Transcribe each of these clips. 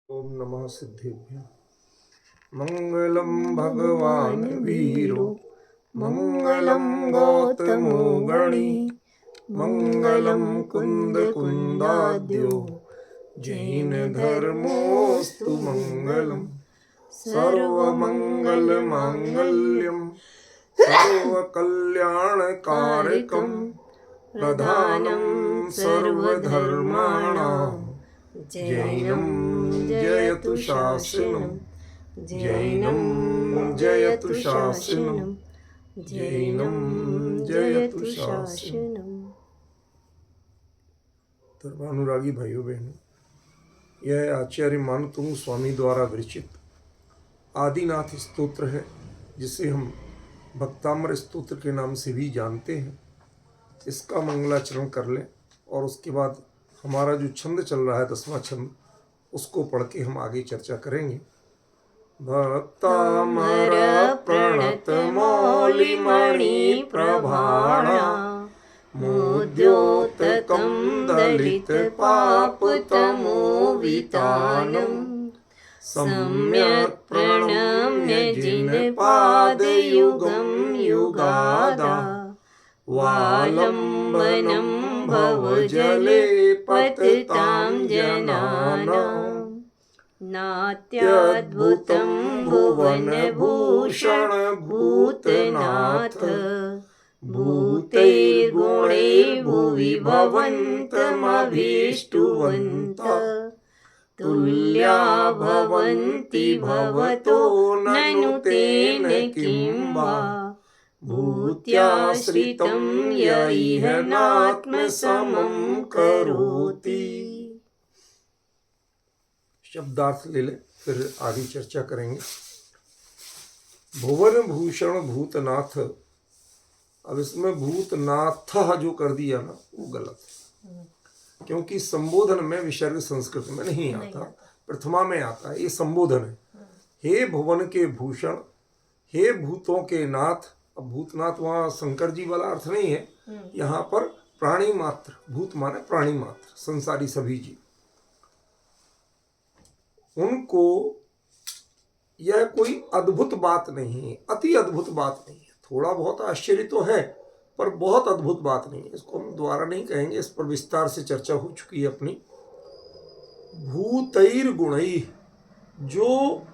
ओम नमः सिद्धेभ्य। मंगलम भगवान वीरो मंगलम गौतमो गणी मंगलम कुंद कुंदाद्यो जैन धर्मोस्तु मंगलम सर्वमंगल मांगल्यम सर्वकल्याणकारकम प्रधानं सर्वधर्माणां जैनं जयतु शासनं जैनं जयतु शासनं जैनं जयतु शासनं। धर्मानुरागी भाइयों बहनों, यह आचार्य मानतुंग स्वामी द्वारा विरचित आदिनाथ स्तोत्र है, जिसे हम भक्तामर स्तोत्र के नाम से भी जानते हैं। इसका मंगलाचरण कर लें और उसके बाद हमारा जो छंद चल रहा है 10वां छंद, उसको पढ़ के हम आगे चर्चा करेंगे। भक्तामर प्रणत मौलिमणि प्रभाणा मोद्योतकं दलित पापतमोवितानं सम्यक् प्रणम्य जिन पादयुगं युगादा वालम्बनं भवजले पततां जनानां नात्यद्भुतं भुवनभूषण भूतनाथ भूतैर्गुणै भुवि भवन्तमभीष्टुवन्त तुल्या भवन्ति भवतो ननु तेन किं वा भूत्याश्रितं य इह नात्मसमं करोति। शब्दार्थ ले ले, फिर आगे चर्चा करेंगे। भुवन भूषण भूतनाथ, अब इसमें भूतनाथ जो कर दिया ना, वो गलत है, क्योंकि संबोधन में विसर्ग संस्कृत में नहीं आता, प्रथमा में आता है। ये संबोधन है। हे भुवन के भूषण, हे भूतों के नाथ। अब भूतनाथ वहाँ शंकर जी वाला अर्थ नहीं है, यहाँ पर प्राणी मात्र, भूत माने प्राणी मात्र, संसारी सभी जीव। उनको यह कोई अद्भुत बात नहीं है, अति अद्भुत बात नहीं है। थोड़ा बहुत आश्चर्य तो है, पर बहुत अद्भुत बात नहीं है। इसको हम दोबारा नहीं कहेंगे, इस पर विस्तार से चर्चा हो चुकी है अपनी। भूतैर गुणई, जो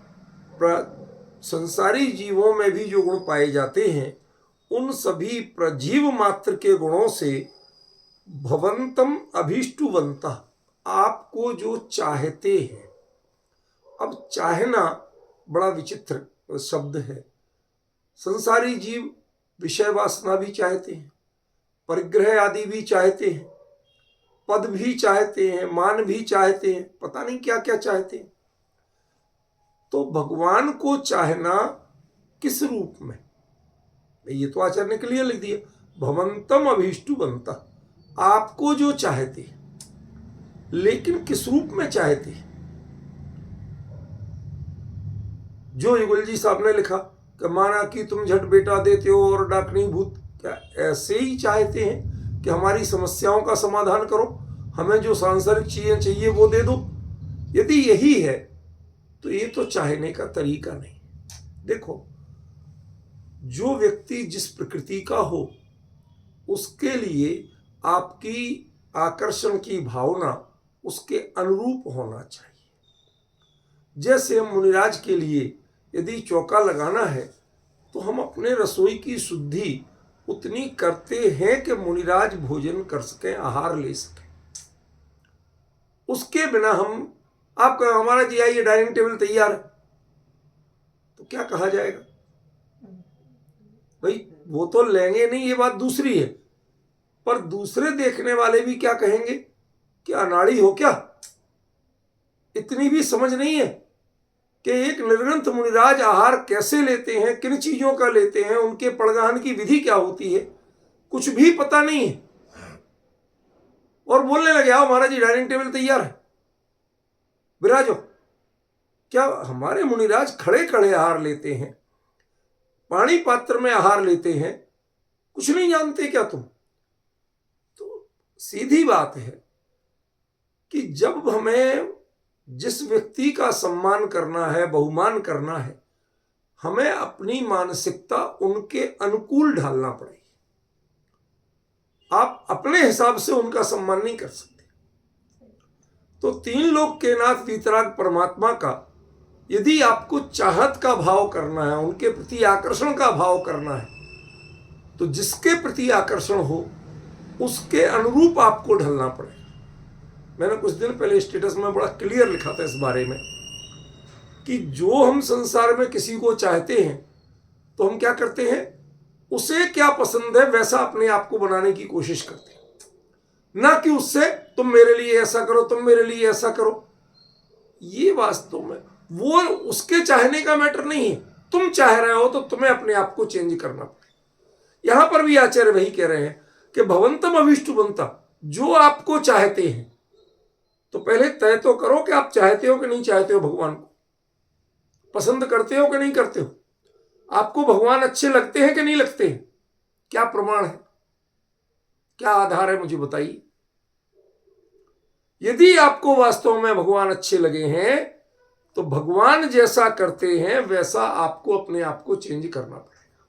संसारी जीवों में भी जो गुण पाए जाते हैं, उन सभी प्रजीव मात्र के गुणों से भवंतम अभीष्टुवंता, आपको जो चाहते हैं। अब चाहना बड़ा विचित्र शब्द है। संसारी जीव विषय वासना भी चाहते हैं, परिग्रह आदि भी चाहते हैं, पद भी चाहते हैं, मान भी चाहते हैं, पता नहीं क्या क्या चाहते हैं। तो भगवान को चाहना किस रूप में? ये तो आचार्य ने के लिए लिख दिया, भवंतम अभीष्टुवंता, आपको जो चाहते, लेकिन किस रूप में चाहते? जो युगल जी साहब ने लिखा कि माना कि तुम झट बेटा देते हो और डाकनी भूत, क्या ऐसे ही चाहते हैं कि हमारी समस्याओं का समाधान करो, हमें जो सांसारिक चीजें चाहिए वो दे दो? यदि यही है तो ये तो चाहने का तरीका नहीं। देखो, जो व्यक्ति जिस प्रकृति का हो, उसके लिए आपकी आकर्षण की भावना उसके अनुरूप होना चाहिए। जैसे हम मुनिराज के लिए यदि चौका लगाना है, तो हम अपने रसोई की शुद्धि उतनी करते हैं कि मुनिराज भोजन कर सकें, आहार ले सकें। उसके बिना हम, आप कहें हमारा जी आइए डाइनिंग टेबल तैयार है, तो क्या कहा जाएगा? भाई वो तो लेंगे नहीं, ये बात दूसरी है, पर दूसरे देखने वाले भी क्या कहेंगे? क्या अनाड़ी हो क्या? इतनी भी समझ नहीं है कि एक निर्ग्रंथ मुनिराज आहार कैसे लेते हैं, किन चीजों का लेते हैं, उनके पड़गाहन की विधि क्या होती है, कुछ भी पता नहीं है। और बोलने लगे आओ महाराज जी डाइनिंग टेबल तैयार है, विराजो। क्या हमारे मुनिराज खड़े खड़े आहार लेते हैं, पानी पात्र में आहार लेते हैं? कुछ नहीं जानते क्या तुम? तो सीधी बात है कि जब हमें जिस व्यक्ति का सम्मान करना है, बहुमान करना है, हमें अपनी मानसिकता उनके अनुकूल ढालना पड़ेगी। आप अपने हिसाब से उनका सम्मान नहीं कर सकते। तो तीन लोक के नाथ वीतराग परमात्मा का यदि आपको चाहत का भाव करना है, उनके प्रति आकर्षण का भाव करना है, तो जिसके प्रति आकर्षण हो उसके अनुरूप आपको ढलना पड़ेगा। मैंने कुछ दिन पहले स्टेटस में बड़ा क्लियर लिखा था इस बारे में कि जो हम संसार में किसी को चाहते हैं तो हम क्या करते हैं, उसे क्या पसंद है वैसा अपने आप को बनाने की कोशिश करते हैं, ना कि उससे तुम मेरे लिए ऐसा करो, तुम मेरे लिए ऐसा करो। ये वास्तव में वो उसके चाहने का मैटर नहीं है। तुम चाह रहे हो तो तुम्हें अपने आप को चेंज करना पड़ेगा। यहां पर भी आचार्य वही कह रहे हैं कि भवंतम अभीष्टुवंता, जो आपको चाहते हैं तो पहले तय तो करो कि आप चाहते हो कि नहीं चाहते हो, भगवान को पसंद करते हो कि नहीं करते हो, आपको भगवान अच्छे लगते हैं कि नहीं लगते हैं, क्या प्रमाण है, क्या आधार है, मुझे बताइए। यदि आपको वास्तव में भगवान अच्छे लगे हैं तो भगवान जैसा करते हैं वैसा आपको अपने आप को चेंज करना पड़ेगा,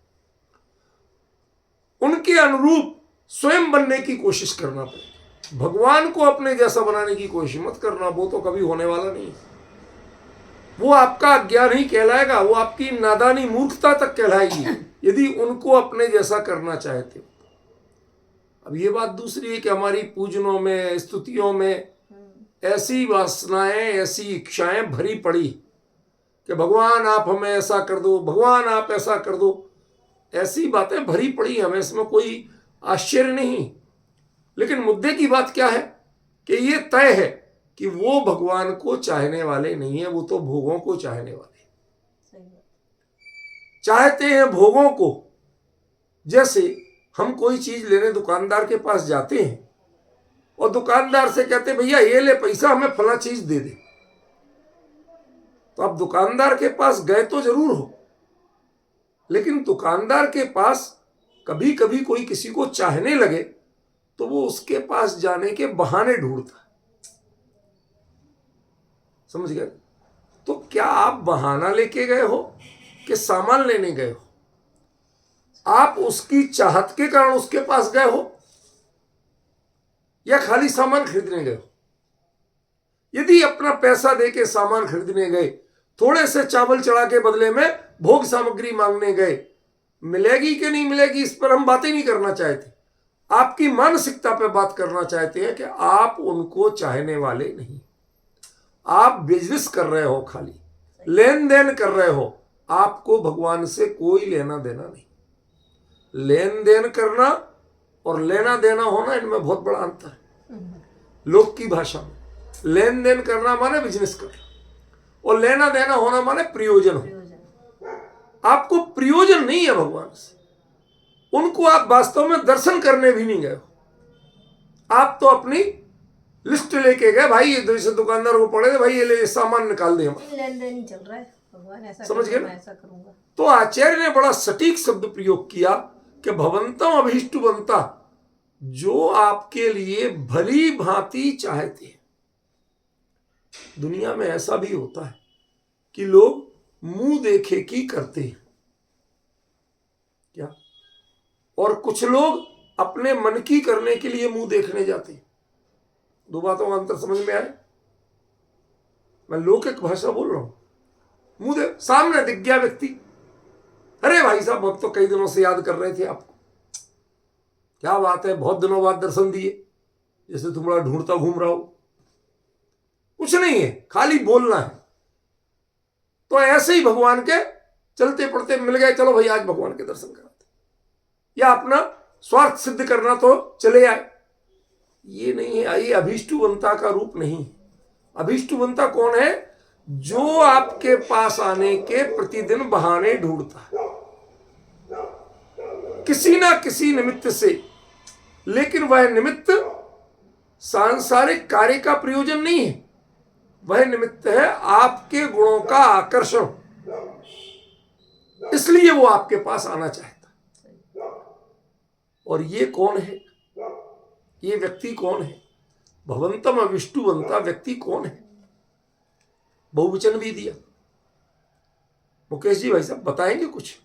उनके अनुरूप स्वयं बनने की कोशिश करना पड़ेगा। भगवान को अपने जैसा बनाने की कोशिश मत करना, वो तो कभी होने वाला नहीं है। वो आपका अज्ञान ही कहलाएगा, वो आपकी नादानी मूर्खता तक कहलाएगी यदि उनको अपने जैसा करना चाहते हो। अब ये बात दूसरी है कि हमारी पूजनों में, स्तुतियों में ऐसी वासनाएं, ऐसी इच्छाएं भरी पड़ी कि भगवान आप हमें ऐसा कर दो, भगवान आप ऐसा कर दो, ऐसी बातें भरी पड़ी हमें, इसमें कोई आश्चर्य नहीं। लेकिन मुद्दे की बात क्या है कि ये तय है कि वो भगवान को चाहने वाले नहीं है, वो तो भोगों को चाहने वाले चाहते हैं, भोगों को। जैसे हम कोई चीज लेने दुकानदार के पास जाते हैं और दुकानदार से कहते हैं भैया ये ले पैसा, हमें फला चीज दे दे, तो आप दुकानदार के पास गए तो जरूर हो, लेकिन दुकानदार के पास कभी कभी कोई किसी को चाहने लगे तो वो उसके पास जाने के बहाने ढूंढता है, समझ गए। तो क्या आप बहाना लेके गए हो कि सामान लेने गए हो? आप उसकी चाहत के कारण उसके पास गए हो या खाली सामान खरीदने गए हो? यदि अपना पैसा देके सामान खरीदने गए, थोड़े से चावल चढ़ा के बदले में भोग सामग्री मांगने गए, मिलेगी कि नहीं मिलेगी इस पर हम बातें नहीं करना चाहते, आपकी मानसिकता पे बात करना चाहते हैं कि आप उनको चाहने वाले नहीं, आप बिजनेस कर रहे हो, खाली लेन देन कर रहे हो, आपको भगवान से कोई लेना देना नहीं। लेन देन करना और लेना देना होना, इनमें बहुत बड़ा अंतर है। लोक की भाषा में लेन देन करना माने बिजनेस करना, और लेना देना होना माने प्रयोजन हो। आपको प्रयोजन नहीं है भगवान से, उनको आप वास्तव में दर्शन करने भी नहीं गए हो। आप तो अपनी लिस्ट लेके गए, भाई जैसे दुकानदार को पड़े थे, भाई ये ले सामान निकाल दे, लेन देन ही चल रहा है, भगवान ऐसा समझ गए, मैं ऐसा करूंगा। तो आचार्य ने बड़ा सटीक शब्द प्रयोग किया कि भवंतम अभीष्टुवंता, जो आपके लिए भली भांति चाहते हैं। दुनिया में ऐसा भी होता है कि लोग मुंह देखे की करते हैं क्या, और कुछ लोग अपने मन की करने के लिए मुंह देखने जाते हैं। दो बातों का अंतर समझ में आए? मैं लौकिक भाषा बोल रहा हूं। मुंह देख, सामने दिख गया व्यक्ति, अरे भाई साहब अब तो कई दिनों से याद कर रहे थे आपको, क्या बात है, बहुत दिनों बाद दर्शन दिए, जैसे तुम बड़ा ढूंढता घूम रहा हो। कुछ नहीं है, खाली बोलना है। तो ऐसे ही भगवान के चलते पड़ते मिल गए, चलो भाई आज भगवान के दर्शन कराते, या अपना स्वार्थ सिद्ध करना तो चले आए। ये नहीं है, ये अभीष्टुवंता का रूप नहीं। अभीष्टुवंता कौन है? जो आपके पास आने के प्रतिदिन बहाने ढूंढता है किसी ना किसी निमित्त से, लेकिन वह निमित्त सांसारिक कार्य का प्रयोजन नहीं है, वह निमित्त है आपके गुणों का आकर्षण, इसलिए वो आपके पास आना चाहता। और ये कौन है? ये व्यक्ति कौन है? भवंतम अविष्टुवंता व्यक्ति कौन है? बहुवचन भी दिया। मुकेश जी भाई साहब बताएंगे कुछ?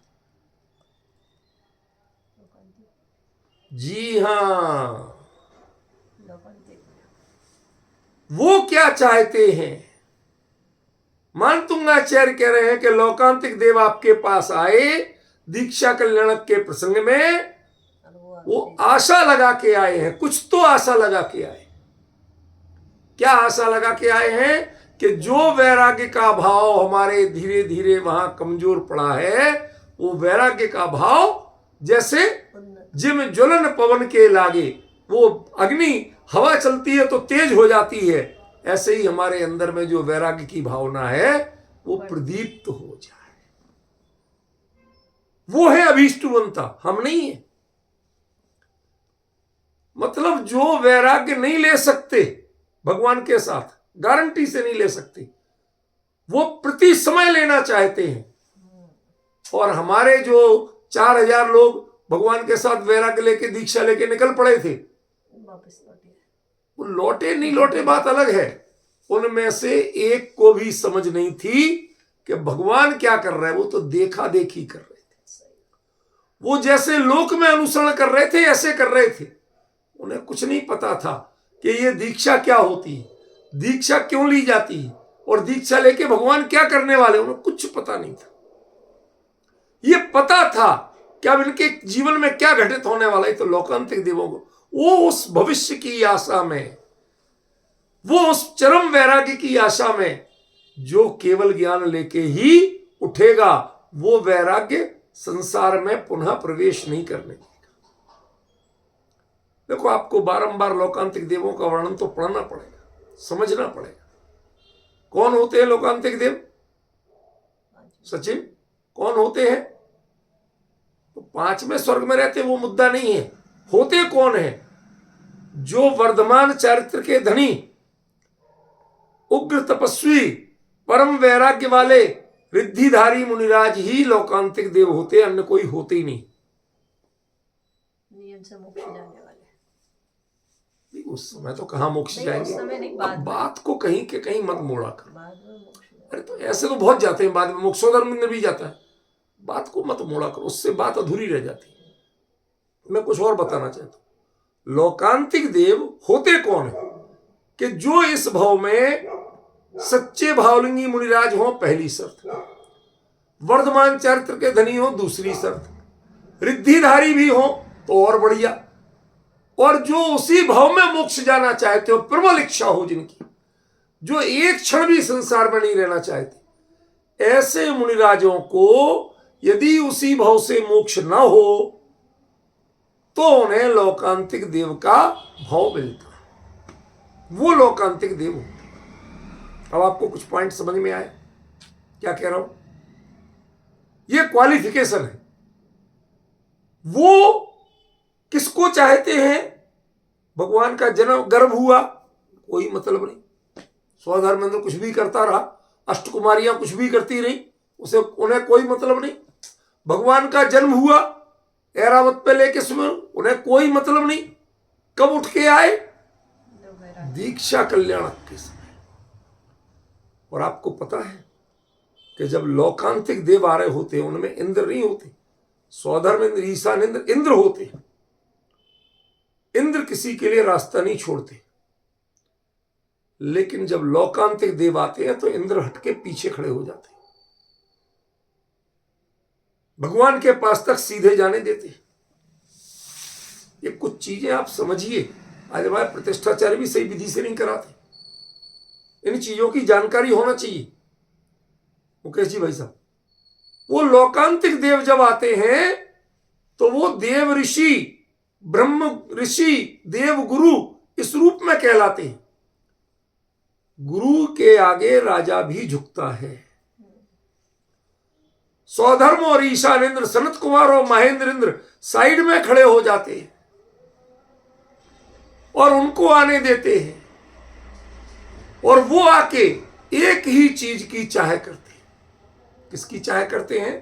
जी हाँ, लोकांतिक। वो क्या चाहते हैं? मानतुंगाचार्य कह रहे हैं कि लोकांतिक देव आपके पास आए दीक्षा कल्याणक के प्रसंग में, और वो आशा लगा के आए हैं, कुछ तो आशा लगा के आए। क्या आशा लगा के आए हैं? कि जो वैराग्य का भाव हमारे धीरे धीरे वहां कमजोर पड़ा है, वो वैराग्य का भाव जैसे जिम ज्वलन पवन के लागे, वो अग्नि हवा चलती है तो तेज हो जाती है, ऐसे ही हमारे अंदर में जो वैराग्य की भावना है वो प्रदीप्त हो जाए। वो है अभीष्टवंता, हम नहीं है। मतलब जो वैराग्य नहीं ले सकते भगवान के साथ, गारंटी से नहीं ले सकते, वो प्रति समय लेना चाहते हैं। और हमारे जो 4000 लोग भगवान के साथ वैराग्य लेके दीक्षा लेके निकल पड़े थे, वापस लौटे। वो लौटे नहीं लौटे बात अलग है। उनमें से एक को भी समझ नहीं थी कि भगवान क्या कर रहा है, वो तो देखा देखी कर रहे थे। वो जैसे लोक में अनुसरण कर रहे थे ऐसे कर रहे थे। उन्हें कुछ नहीं पता था कि ये दीक्षा क्या होती है, दीक्षा क्यों ली जाती है, और दीक्षा लेके भगवान क्या करने वाले, उन्हें कुछ पता नहीं था। ये पता था कि अब इनके जीवन में क्या घटित होने वाला है। तो लोकांतिक देवों को वो उस भविष्य की आशा में, वो उस चरम वैराग्य की आशा में, जो केवल ज्ञान लेके ही उठेगा, वो वैराग्य संसार में पुनः प्रवेश नहीं करने देगा। देखो, आपको बारंबार लोकांतिक देवों का वर्णन तो पढ़ना पड़ेगा, समझना पड़ेगा। कौन होते हैं लोकांतिक देव? सचिन, कौन होते हैं? तो 5वें स्वर्ग में रहते, वो मुद्दा नहीं है। होते कौन है? जो वर्धमान चारित्र के धनी, उग्र तपस्वी, परम वैराग्य वाले रिद्धिधारी मुनिराज ही लोकांतिक देव होते, अन्य कोई होते ही नहीं। नियम से मोक्ष जाने वाले। उस समय तो कहाँ मोक्ष नहीं, जाएंगे। उस समय नहीं, अब बाद में। बात को कहीं के कहीं मत मोड़ा कर। बाद में मोक्ष जाने। अरे तो ऐसे तो बहुत जाते हैं बाद में, मोक्षोधर्म भी जाता है। बात को मत मोड़ा कर, उससे बात अधूरी रह जाती है। मैं कुछ और बताना चाहता हूं। लोकांतिक देव होते कौन है? कि जो इस भाव में सच्चे भावलिंगी मुनिराज हो, पहली शर्त। वर्धमान चरित्र के धनी हो, दूसरी शर्त। रिद्धिधारी भी हो तो और बढ़िया। और जो उसी भाव में मोक्ष जाना चाहते हो, प्रबल इच्छा हो जिनकी, जो एक क्षण भी संसार में नहीं रहना चाहते, ऐसे मुनिराजों को यदि उसी भाव से मोक्ष न हो तो उन्हें लोकांतिक देव का भाव मिलता है, वो लोकांतिक देव होते। अब आपको कुछ पॉइंट समझ में आए क्या कह रहा हूं? ये क्वालिफिकेशन है। वो किसको चाहते हैं? भगवान का जन्म गर्भ हुआ, कोई मतलब नहीं। स्वधर्मेंद्र कुछ भी करता रहा, अष्टकुमारियां कुछ भी करती रही, उसे उन्हें कोई मतलब नहीं। भगवान का जन्म हुआ ऐरावत पे लेके सुमन, उन्हें कोई मतलब नहीं। कब उठ के आए? दीक्षा कल्याणक के समय। और आपको पता है कि जब लोकांतिक देव आ रहे होते हैं, उनमें इंद्र नहीं होते, स्वधर्मेंद्र, ईशानेंद्र, इंद्र होते हैं। इंद्र किसी के लिए रास्ता नहीं छोड़ते। लेकिन जब लोकांतिक देव आते हैं तो इंद्र हटके पीछे खड़े हो जाते हैं, भगवान के पास तक सीधे जाने देते हैं। ये कुछ चीजें आप समझिए। आज हमारे प्रतिष्ठाचार्य भी सही विधि से नहीं कराते। इन चीजों की जानकारी होना चाहिए। मुकेश जी भाई साहब, वो लोकांतिक देव जब आते हैं तो वो देव ऋषि, ब्रह्म ऋषि, देव गुरु इस रूप में कहलाते हैं। गुरु के आगे राजा भी झुकता है। स्वधर्म और ईशानेंद्र, सनत कुमार और महेंद्र इंद्र साइड में खड़े हो जाते हैं और उनको आने देते हैं। और वो आके एक ही चीज की चाह करते हैं। किसकी चाह करते हैं?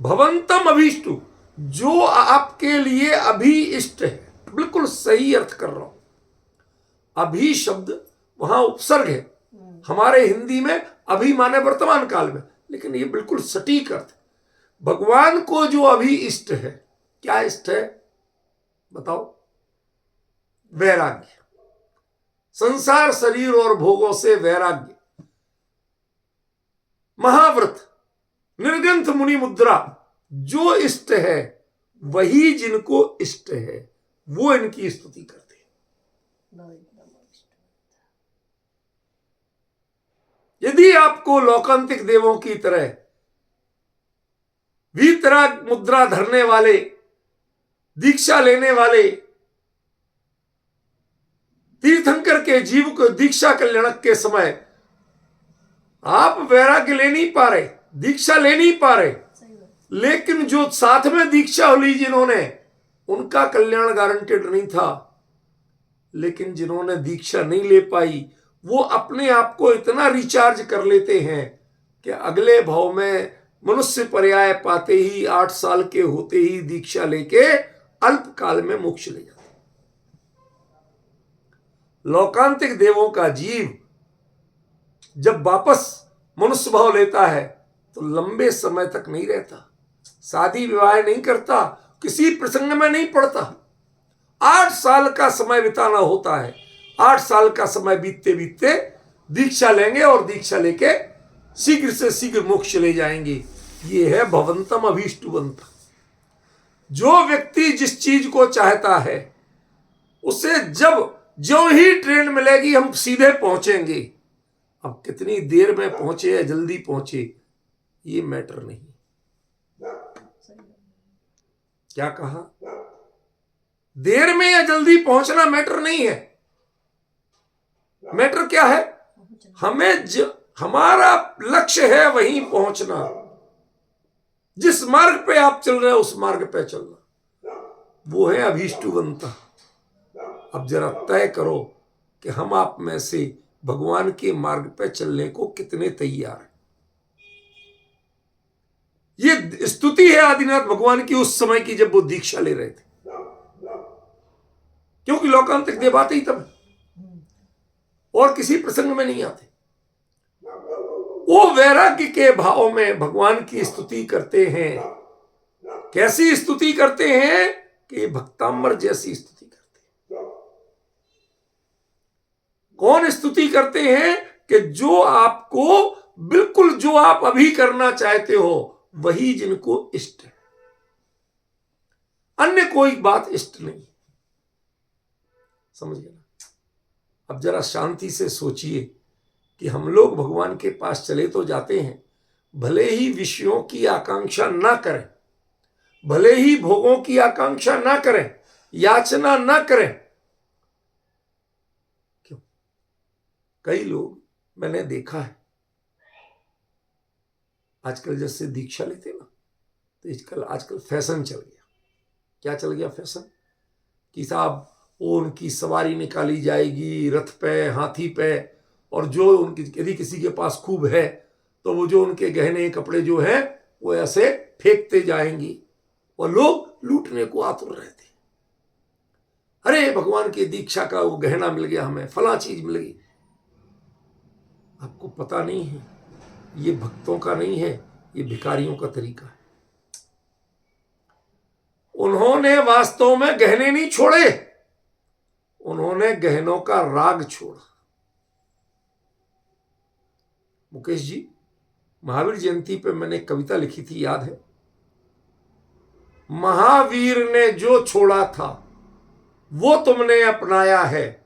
भवंतम अभीष्टु, जो आपके लिए अभी इष्ट है। बिल्कुल सही अर्थ कर रहा हूं। अभी शब्द वहां उपसर्ग है, हमारे हिंदी में अभी माने वर्तमान काल में, लेकिन ये बिल्कुल सटीक अर्थ है। भगवान को जो अभी इष्ट है, क्या इष्ट है बताओ? वैराग्य, संसार शरीर और भोगों से वैराग्य, महाव्रत, निर्ग्रंथ मुनि मुद्रा, जो इष्ट है वही जिनको इष्ट है वो इनकी स्तुति करते हैं। यदि आपको लौकांतिक देवों की तरह वीतराग मुद्रा धरने वाले, दीक्षा लेने वाले तीर्थंकर के जीव को दीक्षा कल्याणक के समय आप वैराग्य ले नहीं पा रहे, दीक्षा ले नहीं पा रहे, लेकिन जो साथ में दीक्षा ली जिन्होंने, उनका कल्याण गारंटेड नहीं था। लेकिन जिन्होंने दीक्षा नहीं ले पाई वो अपने आप को इतना रिचार्ज कर लेते हैं कि अगले भाव में मनुष्य पर्याय पाते ही 8 साल के होते ही दीक्षा लेके अल्प काल में मोक्ष ले जाते। लौकांतिक देवों का जीव जब वापस मनुष्य भाव लेता है तो लंबे समय तक नहीं रहता, शादी विवाह नहीं करता, किसी प्रसंग में नहीं पड़ता। 8 साल का समय बिताना होता है, 8 साल का समय बीतते बीतते दीक्षा लेंगे और दीक्षा लेके शीघ्र से शीघ्र मोक्ष ले जाएंगे। ये है भवंतम अभीष्टवंत। जो व्यक्ति जिस चीज को चाहता है उसे जब जो ही ट्रेन मिलेगी हम सीधे पहुंचेंगे। अब कितनी देर में पहुंचे या जल्दी पहुंचे ये मैटर नहीं। क्या कहा? देर में या जल्दी पहुंचना मैटर नहीं है। मैटर क्या है? हमें हमारा लक्ष्य है वहीं पहुंचना। जिस मार्ग पे आप चल रहे हो उस मार्ग पे चलना, वो है अभीष्टवंता। अब जरा तय करो कि हम आप में से भगवान के मार्ग पे चलने को कितने तैयार हैं। ये स्तुति है आदिनाथ भगवान की उस समय की जब वो दीक्षा ले रहे थे, क्योंकि लोकांतिक देव आते ही तब और किसी प्रसंग में नहीं आते। वो वैराग्य के भाव में भगवान की स्तुति करते हैं। कैसी स्तुति करते हैं कि भक्तांबर जैसी स्तुति करते हैं। कौन स्तुति करते हैं कि जो आपको बिल्कुल जो आप अभी करना चाहते हो वही जिनको इष्ट है, अन्य कोई बात इष्ट नहीं। समझ गए ना? अब जरा शांति से सोचिए कि हम लोग भगवान के पास चले तो जाते हैं, भले ही विषयों की आकांक्षा ना करें, भले ही भोगों की आकांक्षा ना करें, याचना ना करें। क्यों? कई लोग मैंने देखा है आजकल जैसे दीक्षा लेते ना, तो आजकल फैशन चल गया। क्या चल गया फैशन? कि साहब उनकी सवारी निकाली जाएगी रथ पे, हाथी पे, और जो उनकी यदि किसी के पास खूब है तो वो जो उनके गहने कपड़े जो हैं वो ऐसे फेंकते जाएंगे और लोग लूटने को आतुर रहते। अरे भगवान की दीक्षा का वो गहना मिल गया, हमें फला चीज मिल गई। आपको पता नहीं है ये भक्तों का नहीं है, ये भिखारियों का तरीका है। उन्होंने वास्तव में गहने नहीं छोड़े, उन्होंने गहनों का राग छोड़ा। मुकेश जी, महावीर जयंती पे मैंने कविता लिखी थी, याद है? महावीर ने जो छोड़ा था वो तुमने अपनाया है,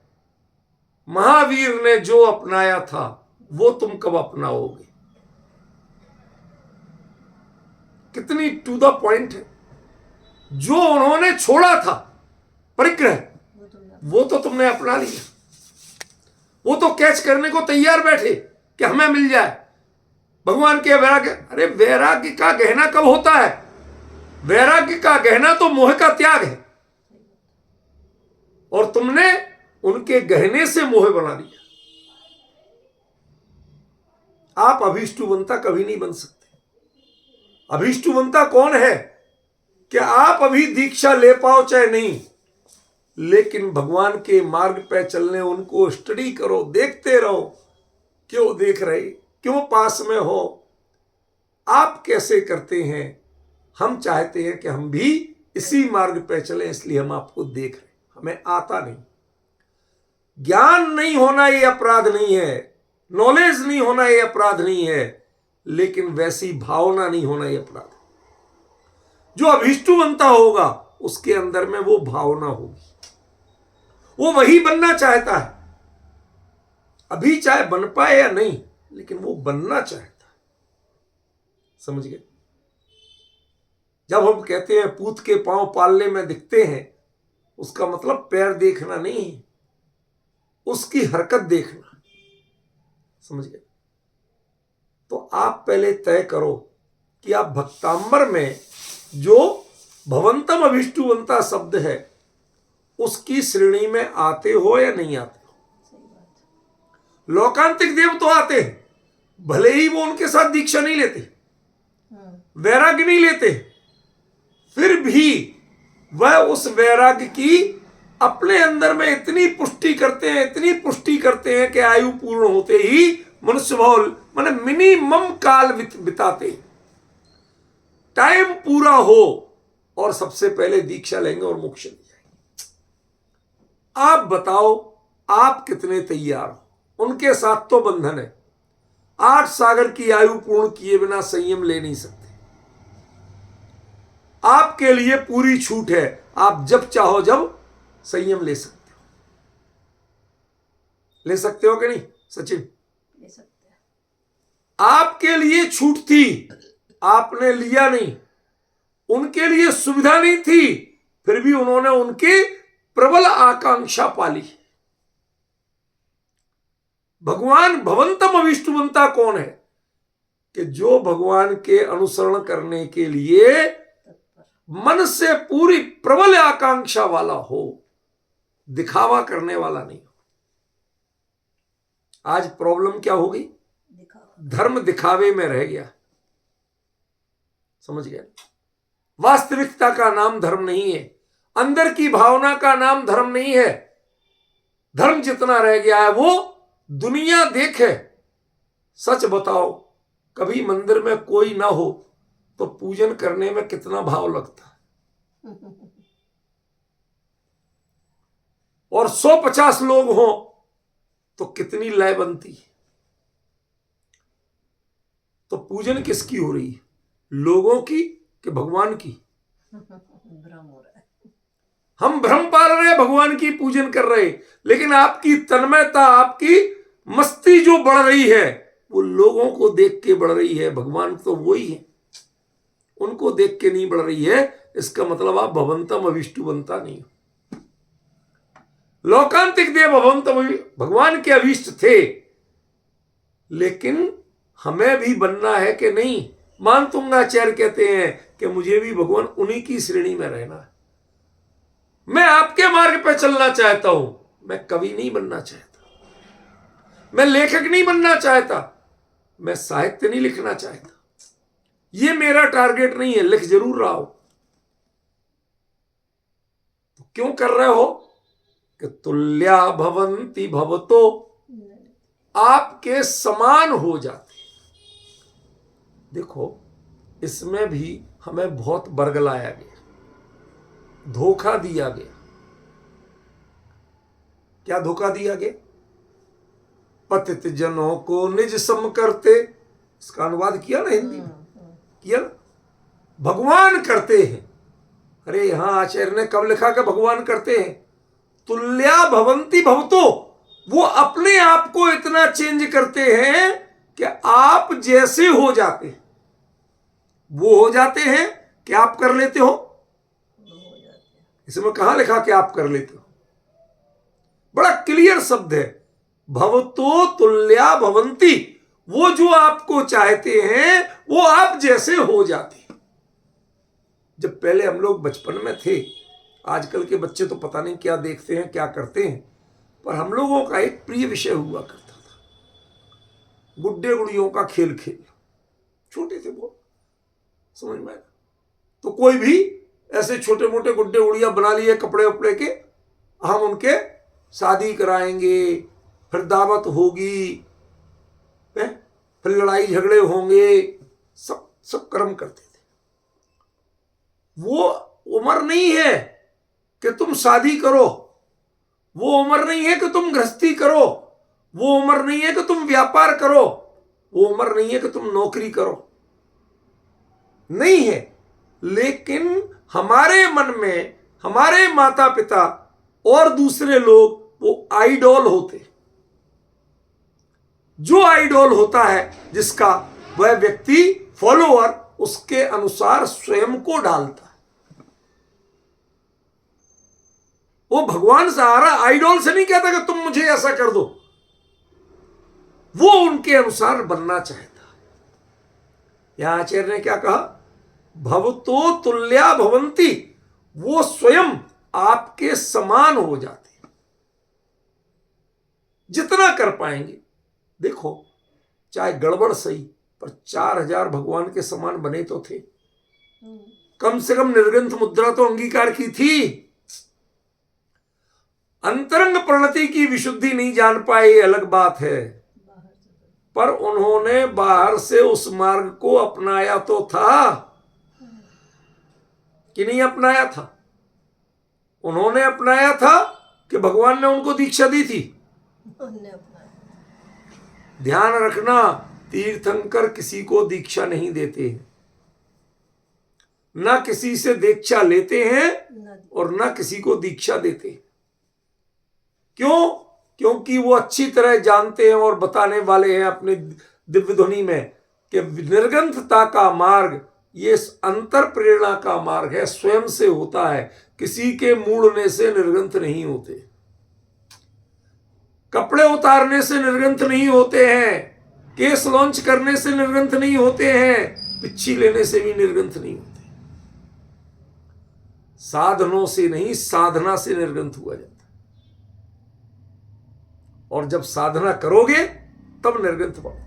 महावीर ने जो अपनाया था वो तुम कब अपनाओगे। कितनी टू द पॉइंट है। जो उन्होंने छोड़ा था परिग्रह, वो तो तुमने अपना लिया। वो तो कैच करने को तैयार बैठे कि हमें मिल जाए भगवान के वैराग्य। अरे वैराग्य का गहना कब होता है? वैराग्य का गहना तो मोह का त्याग है, और तुमने उनके गहने से मोह बना दिया। आप अभीष्टवंता कभी नहीं बन सकते। अभीष्टवंता कौन है? कि आप अभी दीक्षा ले पाओ चाहे नहीं, लेकिन भगवान के मार्ग पे चलने उनको स्टडी करो, देखते रहो, क्यों देख रहे, क्यों पास में हो, आप कैसे करते हैं। हम चाहते हैं कि हम भी इसी मार्ग पे चलें, इसलिए हम आपको देख रहे हैं। हमें आता नहीं, ज्ञान नहीं होना ये अपराध नहीं है, नॉलेज नहीं होना ये अपराध नहीं है, लेकिन वैसी भावना नहीं होना ये अपराध है। जो अभिष्टुवंता होगा उसके अंदर में वो भावना होगी, वो वही बनना चाहता है। अभी चाहे बन पाए या नहीं, लेकिन वो बनना चाहता है। समझ गए। जब हम कहते हैं पूत के पांव पालने में दिखते हैं, उसका मतलब पैर देखना नहीं है, उसकी हरकत देखना। समझ गए। तो आप पहले तय करो कि आप भक्तांबर में जो भवंतम अभिष्टुवंता शब्द है उसकी श्रेणी में आते हो या नहीं आते हो। सही बात। लोकांतिक देव तो आते हैं, भले ही वो उनके साथ दीक्षा नहीं लेते, वैराग्य नहीं लेते, फिर भी वह उस वैराग्य की अपने अंदर में इतनी पुष्टि करते हैं, इतनी पुष्टि करते हैं कि आयु पूर्ण होते ही मनुष्य भाव माने मिनिमम काल बिताते, टाइम पूरा हो और सबसे पहले दीक्षा लेंगे और मोक्ष ले जाएंगे। आप बताओ आप कितने तैयार हो। उनके साथ तो बंधन है, 8 सागर की आयु पूर्ण किए बिना संयम ले नहीं सकते। आपके लिए पूरी छूट है, आप जब चाहो जब संयम ले सकते हो। ले सकते हो कि नहीं सचिन? ले सकते हैं। आपके लिए छूट थी, आपने लिया नहीं। उनके लिए सुविधा नहीं थी, फिर भी उन्होंने उनकी प्रबल आकांक्षा पाली। भगवान भवंतम अभिष्टुवंता कौन है? कि जो भगवान के अनुसरण करने के लिए मन से पूरी प्रबल आकांक्षा वाला हो, दिखावा करने वाला नहीं हो। आज प्रॉब्लम क्या हो गई? धर्म दिखावे में रह गया। समझ गए। वास्तविकता का नाम धर्म नहीं है, अंदर की भावना का नाम धर्म नहीं है। धर्म जितना रह गया है वो दुनिया देखे। सच बताओ, कभी मंदिर में कोई ना हो तो पूजन करने में कितना भाव लगता है, और 150 लोग हों तो कितनी लय बनती है। तो पूजन किसकी हो रही है, लोगों की कि भगवान की? भ्रम हो रहा है। हम भ्रम पाल रहे हैं, भगवान की पूजन कर रहे, लेकिन आपकी तन्मयता, आपकी मस्ती जो बढ़ रही है वो लोगों को देख के बढ़ रही है। भगवान तो वही है, उनको देख के नहीं बढ़ रही है। इसका मतलब आप भवंतम अभिष्टुवंता नहीं हो। लोकांतिक देव भवंतम भगवान के अभिष्ट थे, लेकिन हमें भी बनना है कि नहीं? मान तुंगाचार्य कहते हैं कि मुझे भी भगवान उन्हीं की श्रेणी में रहना है। मैं आपके मार्ग पे चलना चाहता हूं, मैं कवि नहीं बनना चाहता, मैं लेखक नहीं बनना चाहता, मैं साहित्य नहीं लिखना चाहता। ये मेरा टारगेट नहीं है। लिख जरूर रहा हो, तो क्यों कर रहे हो? कि तुल्या भवंति भवतो, आपके समान हो जाते। देखो, इसमें भी हमें बहुत बरगलाया गया, धोखा दिया गया। क्या धोखा दिया गया? पतित जनों को निज सम करते, इसका अनुवाद किया ना हिंदी में, किया ना? भगवान करते हैं। अरे यहां आचार्य ने कब लिखा कि भगवान करते हैं? तुल्या भवंति भवतो, वो अपने आप को इतना चेंज करते हैं कि आप जैसे हो जाते हैं। वो हो जाते हैं कि आप कर लेते हो? इसमें कहां लिखा कि आप कर लेते हो? बड़ा क्लियर शब्द है, भवतो तुल्या भवंति। वो जो आपको चाहते हैं वो आप जैसे हो जाते हैं। जब पहले हम लोग बचपन में थे, आजकल के बच्चे तो पता नहीं क्या देखते हैं, क्या करते हैं, पर हम लोगों का एक प्रिय विषय हुआ करता था, गुड्डे गुड़ियों का खेल खेलना। छोटे थे बहुत, समझ में आया? तो कोई भी ऐसे छोटे मोटे गुड्डे गुड़िया बना लिए कपड़े उपड़े के, हम उनके शादी कराएंगे, फिर दावत होगी, हैं? फिर लड़ाई झगड़े होंगे, सब सब कर्म करते थे। वो उम्र नहीं है कि तुम शादी करो, वो उम्र नहीं है कि तुम गृहस्थी करो, वो उम्र नहीं है कि तुम व्यापार करो, वो उम्र नहीं है कि तुम नौकरी करो, नहीं है। लेकिन हमारे मन में हमारे माता पिता और दूसरे लोग वो आइडॉल होते। जो आइडॉल होता है जिसका, वह व्यक्ति फॉलोअर उसके अनुसार स्वयं को डालता है। वो भगवान से आ रहा, आइडॉल से नहीं कहता कि तुम मुझे ऐसा कर दो, वो उनके अनुसार बनना चाहता है। यहां आचार्य ने क्या कहा, भवतो तुल्या भवंती, वो स्वयं आपके समान हो जाते हैं जितना कर पाएंगे। देखो, चाहे गड़बड़ सही, पर 4000 भगवान के समान बने तो थे। कम से कम निर्ग्रंथ मुद्रा तो अंगीकार की थी। अंतरंग प्रणति की विशुद्धि नहीं जान पाए, ये अलग बात है, पर उन्होंने बाहर से उस मार्ग को अपनाया तो था कि नहीं अपनाया था? उन्होंने अपनाया था कि भगवान ने उनको दीक्षा दी थी? ध्यान रखना, तीर्थंकर किसी को दीक्षा नहीं देते हैं, ना किसी से दीक्षा लेते हैं और ना किसी को दीक्षा देते हैं। क्यों? क्योंकि वो अच्छी तरह जानते हैं और बताने वाले हैं अपने दिव्य ध्वनि में कि निर्ग्रंथता का मार्ग ये अंतर प्रेरणा का मार्ग है, स्वयं से होता है, किसी के मूड़ने से निर्ग्रंथ नहीं होते, कपड़े उतारने से निर्ग्रंथ नहीं होते हैं, केस लॉन्च करने से निर्ग्रंथ नहीं होते हैं, पिच्छी लेने से भी निर्ग्रंथ नहीं होते। साधनों से नहीं, साधना से निर्ग्रंथ हुआ जाता है। और जब साधना करोगे तब निर्ग्रंथ पाओगे।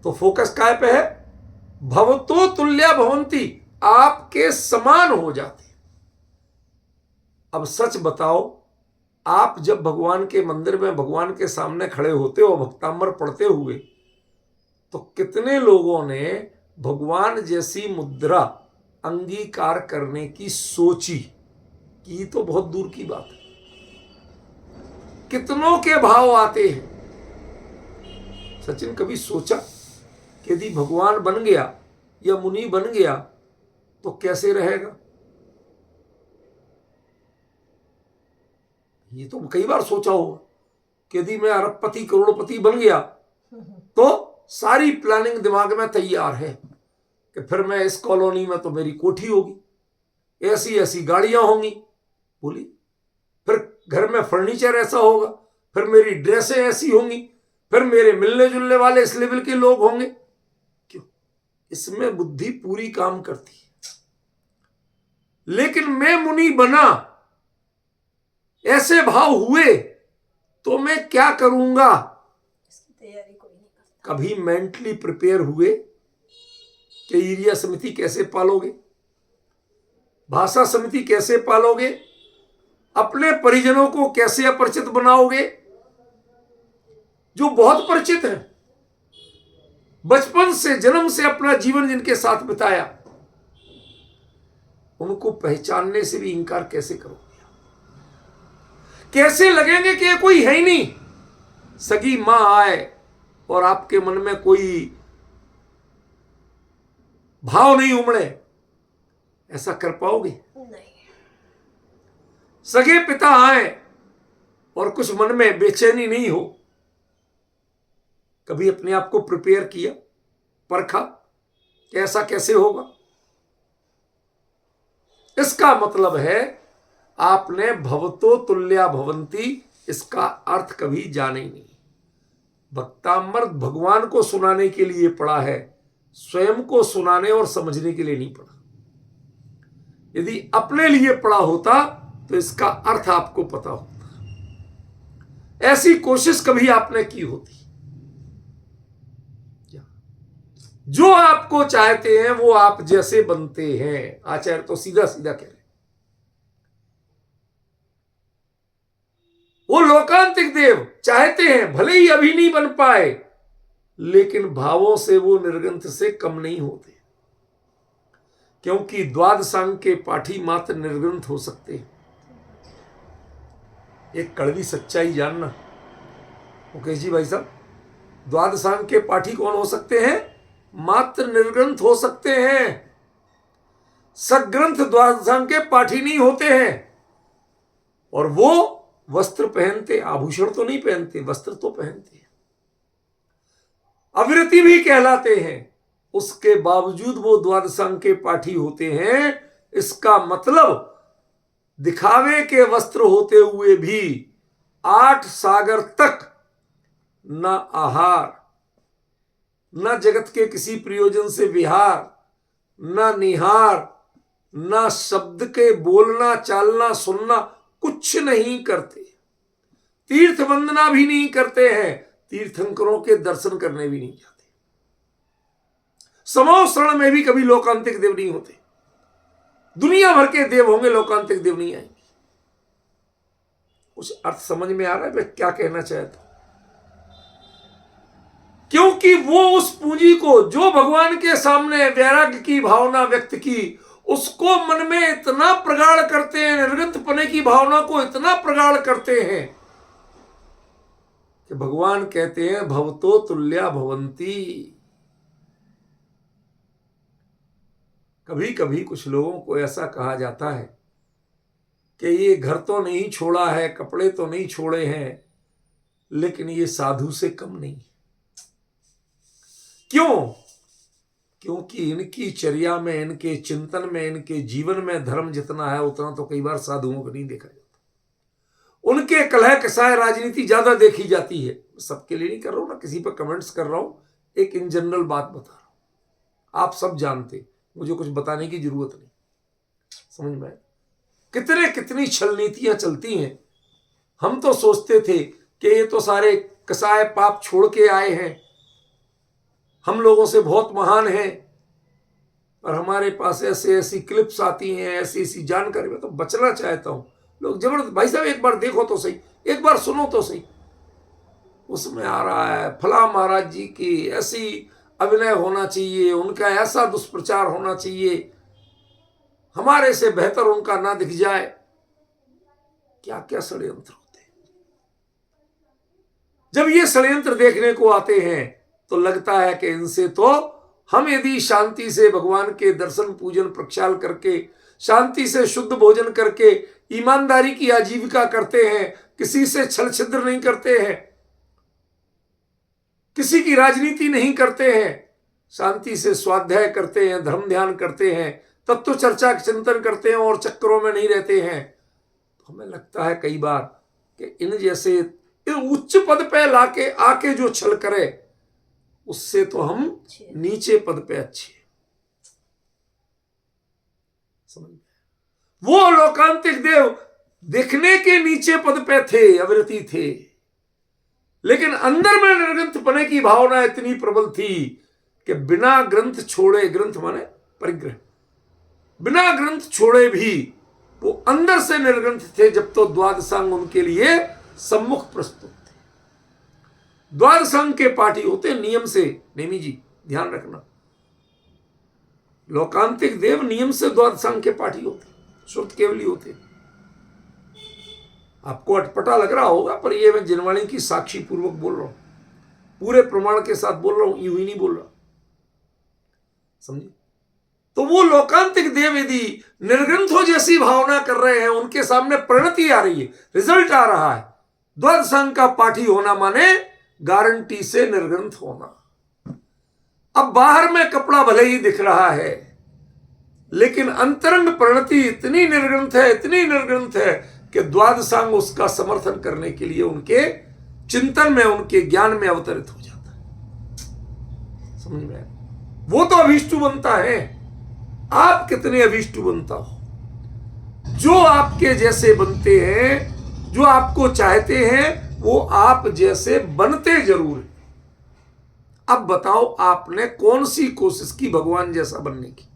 तो फोकस काय पे है? भवतो तुल्या भवंती, आपके समान हो जाते। अब सच बताओ, आप जब भगवान के मंदिर में भगवान के सामने खड़े होते हो भक्तांबर पढ़ते हुए, तो कितने लोगों ने भगवान जैसी मुद्रा अंगीकार करने की सोची? की तो बहुत दूर की बात है। कितनों के भाव आते हैं। सचिन, कभी सोचा कि यदि भगवान बन गया या मुनि बन गया तो कैसे रहेगा? ये तो कई बार सोचा होगा कि यदि मैं अरबपति करोड़पति बन गया तो सारी प्लानिंग दिमाग में तैयार है कि फिर मैं इस कॉलोनी में तो मेरी कोठी होगी, ऐसी ऐसी गाड़ियां होंगी, बोली, फिर घर में फर्नीचर ऐसा होगा, फिर मेरी ड्रेसें ऐसी होंगी, फिर मेरे मिलने जुलने वाले इस लेवल के लोग होंगे। क्यों? इसमें बुद्धि पूरी काम करती है। लेकिन मैं मुनि बना, ऐसे भाव हुए तो मैं क्या करूंगा? इसकी तैयारी कोई नहीं करता। कभी मेंटली प्रिपेयर हुए कि एरिया समिति कैसे पालोगे, भाषा समिति कैसे पालोगे, अपने परिजनों को कैसे अपरिचित बनाओगे? जो बहुत परिचित है, बचपन से जन्म से अपना जीवन जिनके साथ बिताया, उनको पहचानने से भी इंकार कैसे करोगे? कैसे लगेंगे कि ये कोई है ही नहीं? सगी मां आए और आपके मन में कोई भाव नहीं उमड़े, ऐसा कर पाओगे? नहीं। सगे पिता आए और कुछ मन में बेचैनी नहीं हो, कभी अपने आप को प्रिपेयर किया, परखा कि ऐसा कैसे होगा? इसका मतलब है आपने भवतो तुल्या भवंती इसका अर्थ कभी जाने ही नहीं। भक्तामृत भगवान को सुनाने के लिए पढ़ा है, स्वयं को सुनाने और समझने के लिए नहीं पढ़ा। यदि अपने लिए पढ़ा होता तो इसका अर्थ आपको पता होता। ऐसी कोशिश कभी आपने की होती? जो आपको चाहते हैं वो आप जैसे बनते हैं। आचार्य तो सीधा सीधा कह रहे, वो लोकांतिक देव चाहते हैं भले ही अभी नहीं बन पाए, लेकिन भावों से वो निर्ग्रंथ से कम नहीं होते, क्योंकि द्वादशांग के पाठी मात्र निर्ग्रंथ हो सकते हैं। एक कड़वी सच्चाई जानना मुकेश जी भाई साहब, द्वादशांग के पाठी कौन हो सकते हैं? मात्र निर्ग्रंथ हो सकते हैं। सग्रंथ द्वादशांग के पाठी नहीं होते हैं। और वो वस्त्र पहनते, आभूषण तो नहीं पहनते, वस्त्र तो पहनते हैं, अविरति भी कहलाते हैं, उसके बावजूद वो द्वादशांग के पाठी होते हैं। इसका मतलब दिखावे के वस्त्र होते हुए भी 8 सागर तक न आहार, न जगत के किसी प्रयोजन से विहार, न निहार, न शब्द के बोलना चालना सुनना, कुछ नहीं करते। तीर्थ वंदना भी नहीं करते हैं, तीर्थंकरों के दर्शन करने भी नहीं जाते। समो शरण में भी कभी लोकांतिक देव नहीं होते। दुनिया भर के देव होंगे, लोकांतिक देव नहीं आएंगे। कुछ अर्थ समझ में आ रहा है मैं क्या कहना चाहता हूं? क्योंकि वो उस पूंजी को जो भगवान के सामने वैराग्य की भावना व्यक्त की, उसको मन में इतना प्रगाढ़ करते हैं, निर्गंतपने की भावना को इतना प्रगाढ़ करते हैं कि भगवान कहते हैं भवतो तुल्या भवंती। कभी कभी कुछ लोगों को ऐसा कहा जाता है कि ये घर तो नहीं छोड़ा है, कपड़े तो नहीं छोड़े हैं, लेकिन ये साधु से कम नहीं। क्यों? क्योंकि इनकी चर्या में, इनके चिंतन में, इनके जीवन में धर्म जितना है उतना तो कई बार साधुओं को नहीं देखा जाता। उनके कलह कसाय राजनीति ज्यादा देखी जाती है। सबके लिए नहीं कर रहा हूं ना, किसी पर कमेंट्स कर रहा हूं, एक इन जनरल बात बता रहा हूं। आप सब जानते, मुझे कुछ बताने की जरूरत नहीं। समझ में? कितनी छल नीतियां चलती हैं। हम तो सोचते थे कि ये तो सारे कसाय पाप छोड़ के आए हैं, हम लोगों से बहुत महान हैं, और हमारे पास ऐसे ऐसी क्लिप्स आती हैं, ऐसी ऐसी जानकारी। मैं तो बचना चाहता हूं। लोग जबरदस्त, भाई साहब एक बार देखो तो सही, एक बार सुनो तो सही। उसमें आ रहा है फला महाराज जी की ऐसी अभिनय होना चाहिए, उनका ऐसा दुष्प्रचार होना चाहिए, हमारे से बेहतर उनका ना दिख जाए। क्या क्या षड्यंत्र होते हैं। जब ये षड्यंत्र देखने को आते हैं तो लगता है कि इनसे तो हम यदि शांति से भगवान के दर्शन पूजन प्रक्षाल करके, शांति से शुद्ध भोजन करके, ईमानदारी की आजीविका करते हैं, किसी से छल छिद्र नहीं करते हैं, किसी की राजनीति नहीं करते हैं, शांति से स्वाध्याय करते हैं, धर्म ध्यान करते हैं, तत्व चर्चा चिंतन करते हैं और चक्करों में नहीं रहते हैं, तो हमें लगता है कई बार कि इन जैसे उच्च पद पे लाके आके जो छल करे उससे तो हम नीचे पद पे अच्छे। समझ गए? वो लोकांतिक देव दिखने के नीचे पद पे थे, अविरति थे, लेकिन अंदर में निर्ग्रंथपने की भावना इतनी प्रबल थी कि बिना ग्रंथ छोड़े, ग्रंथ माने परिग्रह, बिना ग्रंथ छोड़े भी वो अंदर से निर्ग्रंथ थे। जब तो द्वादशांग उनके लिए सम्मुख प्रस्तुत थे। द्वादशांग के पाठी होते नियम से, नेमी जी ध्यान रखना, लोकांतिक देव नियम से द्वादशांग के पाठी होते, शुद्ध केवली होते। आपको अटपटा लग रहा होगा, पर ये मैं जिनवाणी की साक्षी पूर्वक बोल रहा हूं, पूरे प्रमाण के साथ बोल रहा हूं, यूं ही नहीं बोल रहा। समझे? तो वो लोकांतिक देव यदि निर्ग्रंथों जैसी भावना कर रहे हैं, उनके सामने परिणति आ रही है, रिजल्ट आ रहा है, द्वादशांग का पाठी होना माने गारंटी से निर्ग्रंथ होना। अब बाहर में कपड़ा भले ही दिख रहा है, लेकिन अंतरंग परिणति इतनी निर्ग्रंथ है, इतनी निर्ग्रंथ है कि द्वादशांग उसका समर्थन करने के लिए उनके चिंतन में, उनके ज्ञान में अवतरित हो जाता है। समझ में आया? वो तो अभीष्टु बनता है। आप कितने अभीष्टु बनता हो? जो आपके जैसे बनते हैं, जो आपको चाहते हैं, वो आप जैसे बनते जरूर हैं। अब बताओ आपने कौन सी कोशिश की भगवान जैसा बनने की?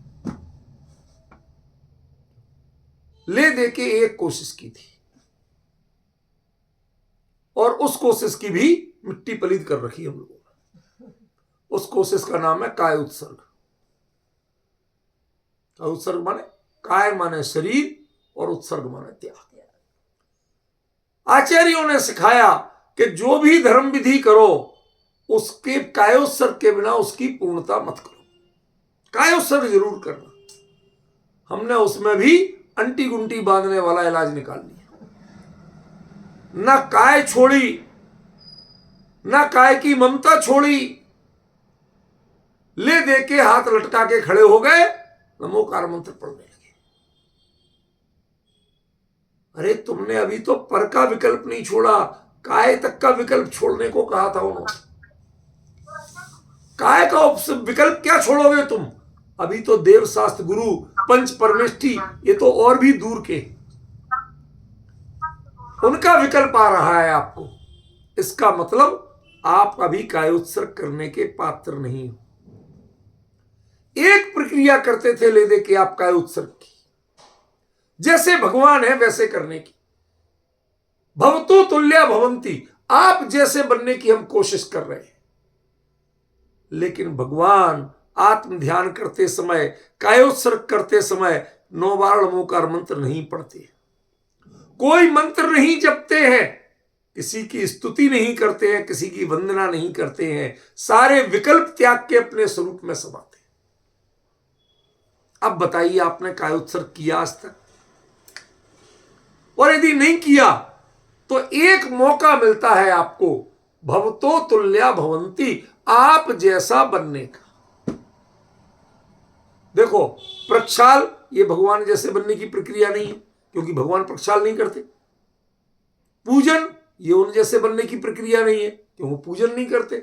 ले दे के एक कोशिश की थी, और उस कोशिश की भी मिट्टी पलीद कर रखी है हम लोगों ने। उस कोशिश का नाम है काय उत्सर्ग। काय उत्सर्ग माने, काय माने शरीर और उत्सर्ग माने त्याग। आचार्यों ने सिखाया कि जो भी धर्म विधि करो उसके कायोत्सर्ग के बिना उसकी पूर्णता मत करो, कायोत्सर्ग जरूर करना। हमने उसमें भी अंटी गुंटी बांधने वाला इलाज निकाल लिया। ना काय छोड़ी, ना काय की ममता छोड़ी, ले दे के हाथ लटका के खड़े हो गए, नमोकार मंत्र पढ़ने लगे। अरे तुमने अभी तो पर का विकल्प नहीं छोड़ा, काय तक का विकल्प छोड़ने को कहा था उन्होंने। काय का विकल्प क्या छोड़ोगे तुम? अभी तो देव शास्त्र गुरु पंच परमेष्ठी ये तो और भी दूर के, उनका विकल्प आ रहा है आपको। इसका मतलब आप अभी कायोत्सर्ग करने के पात्र नहीं हो। एक प्रक्रिया करते थे ले दे के आप कायोत्सर्ग की, जैसे भगवान है वैसे करने की। भवतो तुल्या भवंती, आप जैसे बनने की हम कोशिश कर रहे हैं। लेकिन भगवान आत्म ध्यान करते समय, कायोत्सर्ग करते समय 9 बार नमोकार मंत्र नहीं पढ़ते, कोई मंत्र नहीं जपते हैं, किसी की स्तुति नहीं करते हैं, किसी की वंदना नहीं करते हैं, सारे विकल्प त्याग के अपने स्वरूप में समाते हैं। अब बताइए आपने कायोत्सर्ग किया आज तक? और यदि नहीं किया तो एक मौका मिलता है आपको, भवतो तुल्या भवंती, आप जैसा बनने का। देखो प्रक्षाल ये भगवान जैसे बनने की प्रक्रिया नहीं है, क्योंकि भगवान प्रक्षाल नहीं करते। पूजन ये उन जैसे बनने की प्रक्रिया नहीं है, क्योंकि पूजन नहीं करते।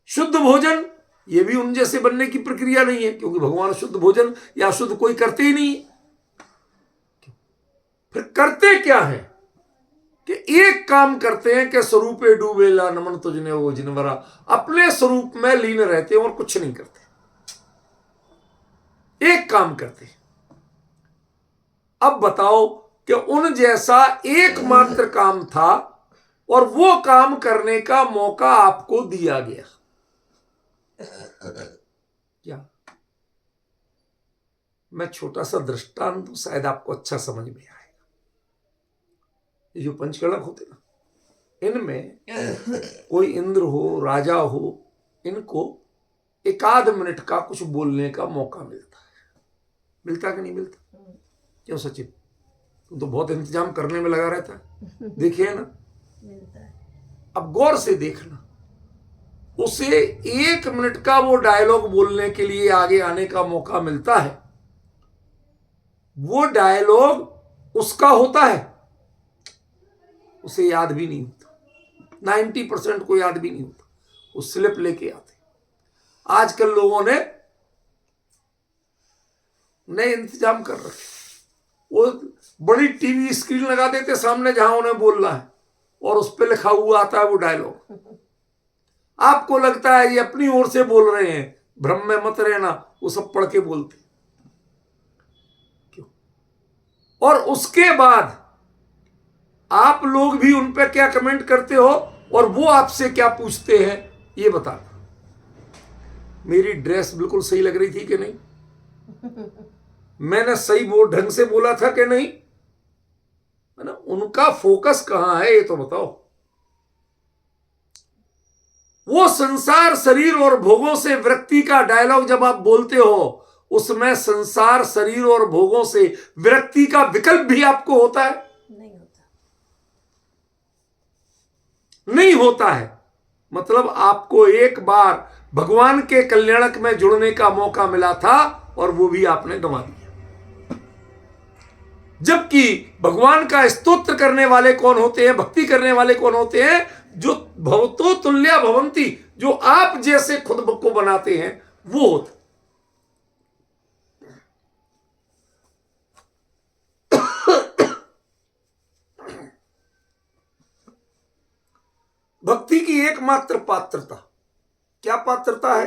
शुद्ध भोजन ये भी उन जैसे बनने की प्रक्रिया नहीं है, क्योंकि भगवान शुद्ध भोजन या शुद्ध कोई करते ही नहीं है। फिर करते क्या है कि एक काम करते हैं कि स्वरूपे डूबेला नमन तुझने वो जिनवरा, अपने स्वरूप में लीन रहते हैं और कुछ नहीं करते। एक काम करते हैं। अब बताओ कि उन जैसा एकमात्र काम था और वो काम करने का मौका आपको दिया गया। क्या? मैं छोटा सा दृष्टांत दूं, शायद आपको अच्छा समझ में आएगा। ये जो पंचकलक होते ना, इनमें कोई इंद्र हो, राजा हो, इनको 1 मिनट का कुछ बोलने का मौका मिलता है। मिलता कि नहीं मिलता? क्यों सचिन, तुम तो बहुत इंतजाम करने में लगा रहता है, देखिए ना। मिलता है। अब गौर से देखना, उसे 1 मिनट का वो डायलॉग बोलने के लिए आगे आने का मौका मिलता है। वो डायलॉग उसका होता है, उसे याद भी नहीं होता। 90% को याद भी नहीं होता। वो स्लिप लेके आते। आजकल लोगों ने नए इंतजाम कर रखे, वो बड़ी टीवी स्क्रीन लगा देते सामने जहां उन्हें बोलना है, और उस पर लिखा हुआ आता है वो डायलॉग। आपको लगता है ये अपनी ओर से बोल रहे हैं, भ्रम में मत रहना, वो सब पढ़ के बोलते। क्यों? और उसके बाद आप लोग भी उन पर क्या कमेंट करते हो और वो आपसे क्या पूछते हैं, ये बताना। मेरी ड्रेस बिल्कुल सही लग रही थी कि नहीं? मैंने सही वो ढंग से बोला था कि नहीं? है ना? उनका फोकस कहां है ये तो बताओ। वो संसार शरीर और भोगों से विरक्ति का डायलॉग जब आप बोलते हो, उसमें संसार शरीर और भोगों से विरक्ति का विकल्प भी आपको होता है? नहीं होता। नहीं होता है। मतलब आपको एक बार भगवान के कल्याणक में जुड़ने का मौका मिला था और वो भी आपने गंवा दिया। जबकि भगवान का स्तोत्र करने वाले कौन होते हैं, भक्ति करने वाले कौन होते हैं? जो भवतो तुल्या भवंती, जो आप जैसे खुद को बनाते हैं वो होते। भक्ति की एकमात्र पात्रता क्या पात्रता है?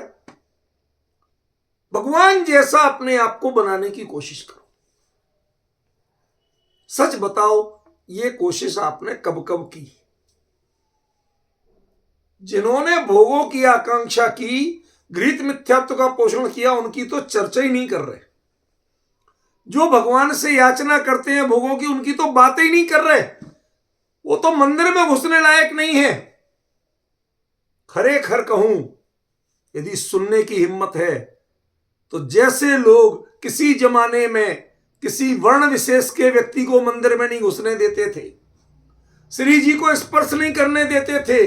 भगवान जैसा अपने आप को बनाने की कोशिश करो। सच बताओ, ये कोशिश आपने कब कब की? जिन्होंने भोगों की आकांक्षा की, गृहीत मिथ्यात्व का पोषण किया, उनकी तो चर्चा ही नहीं कर रहे। जो भगवान से याचना करते हैं भोगों की, उनकी तो बातें ही नहीं कर रहे। वो तो मंदिर में घुसने लायक नहीं है। खरे खर कहूं, यदि सुनने की हिम्मत है तो जैसे लोग किसी जमाने में किसी वर्ण विशेष के व्यक्ति को मंदिर में नहीं घुसने देते थे, श्री जी को स्पर्श नहीं करने देते थे,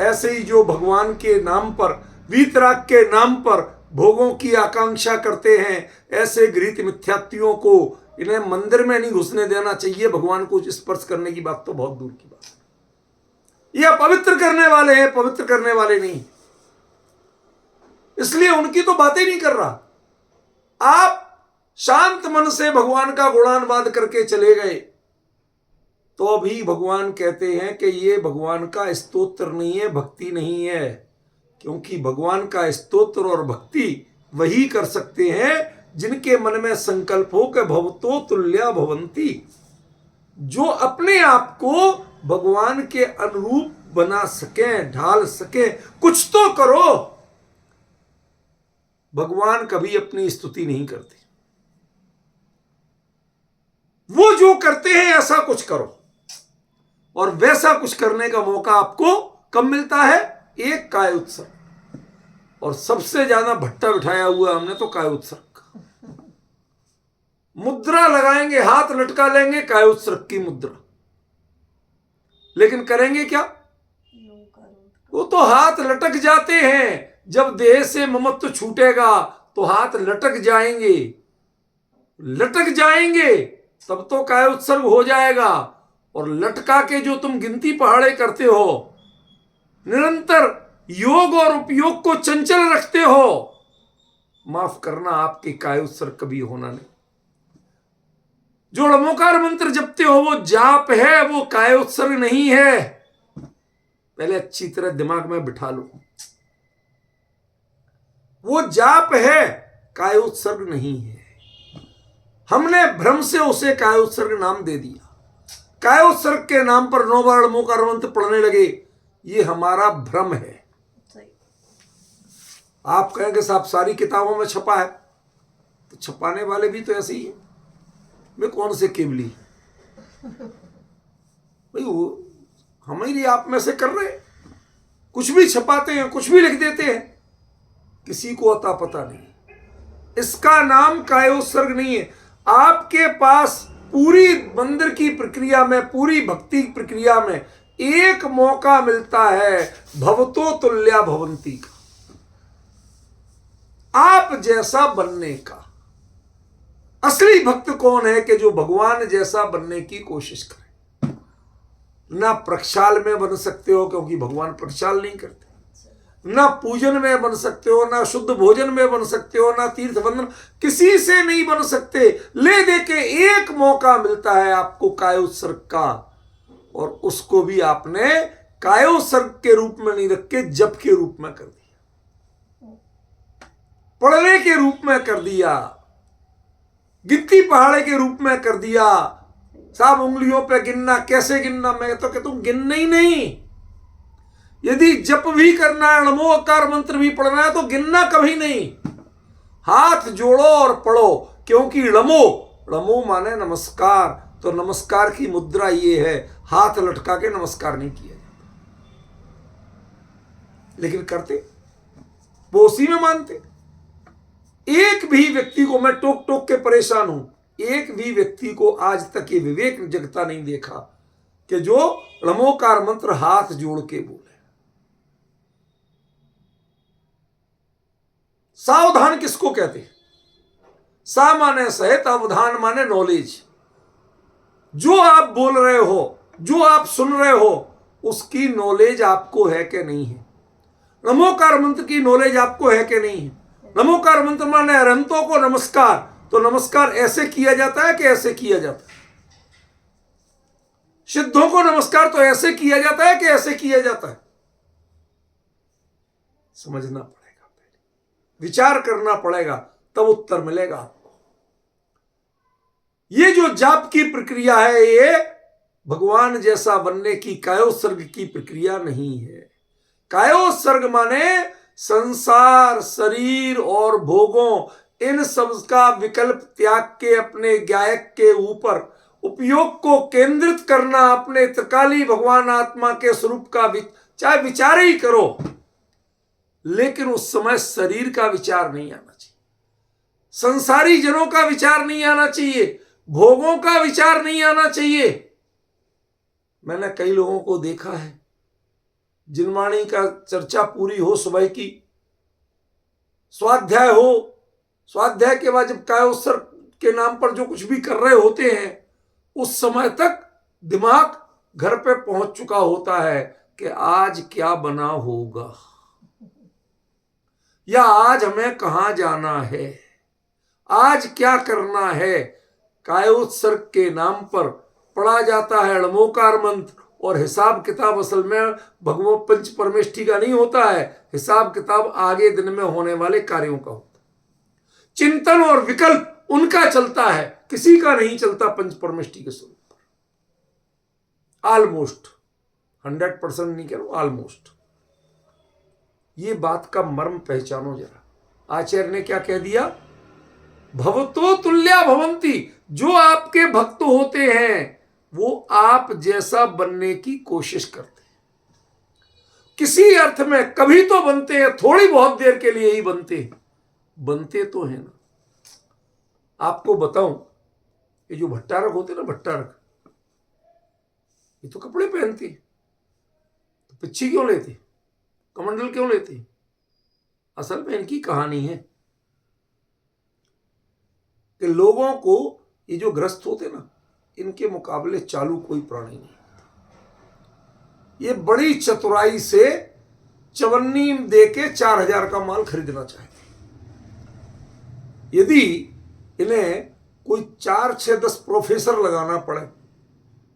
ऐसे ही जो भगवान के नाम पर, वीतराग के नाम पर भोगों की आकांक्षा करते हैं, ऐसे गृहीत मिथ्यात्वियों को इन्हें मंदिर में नहीं घुसने देना चाहिए। भगवान को स्पर्श करने की बात तो बहुत दूर की बात है। ये पवित्र करने वाले हैं, पवित्र करने वाले नहीं, इसलिए उनकी तो बातें नहीं कर रहा। आप शांत मन से भगवान का गुणानुवाद करके चले गए तो अभी भगवान कहते हैं कि ये भगवान का स्तोत्र नहीं है, भक्ति नहीं है। क्योंकि भगवान का स्तोत्र और भक्ति वही कर सकते हैं जिनके मन में संकल्प हो कि भवतो तुल्या भवंती, जो अपने आप को भगवान के अनुरूप बना सके, ढाल सके। कुछ तो करो। भगवान कभी अपनी स्तुति नहीं करते। वो जो करते हैं ऐसा कुछ करो, और वैसा कुछ करने का मौका आपको कब मिलता है? एक काय उत्सव। और सबसे ज्यादा भट्टा बिठाया हुआ हमने तो काय उत्सव का। मुद्रा लगाएंगे, हाथ लटका लेंगे, काय उत्सव की मुद्रा, लेकिन करेंगे क्या? वो तो हाथ लटक जाते हैं। जब देह से ममत्व छूटेगा तो हाथ लटक जाएंगे, लटक जाएंगे, तब तो काय उत्सर्ग हो जाएगा। और लटका के जो तुम गिनती पहाड़े करते हो, निरंतर योग और उपयोग को चंचल रखते हो, माफ करना, आपके काय उत्सर्ग कभी होना नहीं। जो लमोकार मंत्र जपते हो वो जाप है, वो काय उत्सर्ग नहीं है। पहले अच्छी तरह दिमाग में बिठा लो, वो जाप है, काय उत्सर्ग नहीं है। हमने भ्रम से उसे काय उत्सर्ग नाम दे दिया। काय उत्सर्ग के नाम पर 9 बार लमोकार मंत्र पढ़ने लगे, ये हमारा भ्रम है। आप कहेंगे साहब सारी किताबों में छपा है, तो छपाने वाले भी तो ऐसे ही है। वे कौन से केवली भाई, वो हमारी आप में से कर रहे, कुछ भी छपाते हैं, कुछ भी लिख देते हैं, किसी को अता पता नहीं। इसका नाम काय उत्सर्ग नहीं है। आपके पास पूरी मंदिर की प्रक्रिया में, पूरी भक्ति प्रक्रिया में एक मौका मिलता है भवतो तुल्या भवंती का, आप जैसा बनने का। असली भक्त कौन है कि जो भगवान जैसा बनने की कोशिश करे। ना प्रक्षाल में बन सकते हो, क्योंकि भगवान प्रक्षाल नहीं करते। ना पूजन में बन सकते हो, ना शुद्ध भोजन में बन सकते हो, ना तीर्थ बंधन, किसी से नहीं बन सकते। ले दे के एक मौका मिलता है आपको काय उत्सर्ग का, और उसको भी आपने काय उत्सर्ग के रूप में नहीं रख के जप के रूप में कर दिया, पढ़ने के रूप में कर दिया, गिनती पहाड़े के रूप में कर दिया। साहब उंगलियों पे गिनना, कैसे गिनना? मैं तो कहता हूं गिनना ही नहीं। यदि जप भी करना है, नमोकार मंत्र भी पढ़ना है, तो गिनना कभी नहीं। हाथ जोड़ो और पढ़ो, क्योंकि लमो माने नमस्कार, तो नमस्कार की मुद्रा ये है, हाथ लटका के नमस्कार नहीं किया जाता। लेकिन करते वो उसी में मानते। एक भी व्यक्ति को, मैं टोक टोक के परेशान हूं, एक भी व्यक्ति को आज तक ये विवेक जगता नहीं देखा कि जो नमोकार मंत्र हाथ जोड़ के बोले। सावधान किसको कहते हैं? सा माने सहित, अवधान माने नॉलेज। जो आप बोल रहे हो, जो आप सुन रहे हो, उसकी नॉलेज आपको है कि नहीं है? नमोकार मंत्र की नॉलेज आपको है कि नहीं है? नमोकार मंत्र माने अरहंतों को नमस्कार, तो नमस्कार ऐसे किया जाता है कि ऐसे किया जाता है? सिद्धों को नमस्कार तो ऐसे किया जाता है कि ऐसे किया जाता है? समझना पड़ेगा, पहले विचार करना पड़ेगा, तब उत्तर मिलेगा आपको। ये जो जाप की प्रक्रिया है, ये भगवान जैसा बनने की कायोत्सर्ग की प्रक्रिया नहीं है। कायोत्सर्ग माने संसार, शरीर और भोगों, इन सब का विकल्प त्याग के अपने गायक के ऊपर उपयोग को केंद्रित करना, अपने त्रिकाली भगवान आत्मा के स्वरूप का चाहे विचार ही करो, लेकिन उस समय शरीर का विचार नहीं आना चाहिए, संसारी जनों का विचार नहीं आना चाहिए, भोगों का विचार नहीं आना चाहिए। मैंने कई लोगों को देखा है, जिनवाणी का चर्चा पूरी हो सुबह की, स्वाध्याय हो, स्वाध्याय के बाद जब कायोत्सर्ग के नाम पर जो कुछ भी कर रहे होते हैं, उस समय तक दिमाग घर पे पहुंच चुका होता है कि आज क्या बना होगा, या आज हमें कहां जाना है, आज क्या करना है। कायोत्सर्ग के नाम पर पढ़ा जाता है अणमोकार मंत्र, और हिसाब किताब असल में भगवान पंच परमेष्ठी का नहीं होता है, हिसाब किताब आगे दिन में होने वाले कार्यों का होता है। चिंतन और विकल्प उनका चलता है, किसी का नहीं चलता पंच परमेष्ठी के स्वरूप पर। ऑलमोस्ट 100% नहीं कह रहा, ऑलमोस्ट। ये बात का मर्म पहचानो जरा। आचार्य ने क्या कह दिया, भवतो तुल्या भवंती, जो आपके भक्त होते हैं वो आप जैसा बनने की कोशिश करते हैं, किसी अर्थ में कभी तो बनते हैं, थोड़ी बहुत देर के लिए ही बनते हैं, बनते तो है ना। आपको बताऊं, ये जो भट्टारक होते ना, भट्टारक, ये तो कपड़े पहनते, तो पिच्छी क्यों लेते, कमंडल क्यों लेते? असल में इनकी कहानी है कि लोगों को, ये जो ग्रस्त होते ना, इनके मुकाबले चालू कोई प्राणी नहीं। ये बड़ी चतुराई से चवन्नी दे के 4000 का माल खरीदना चाहते। यदि इन्हें कोई 4, 6, 10 प्रोफेसर लगाना पड़े,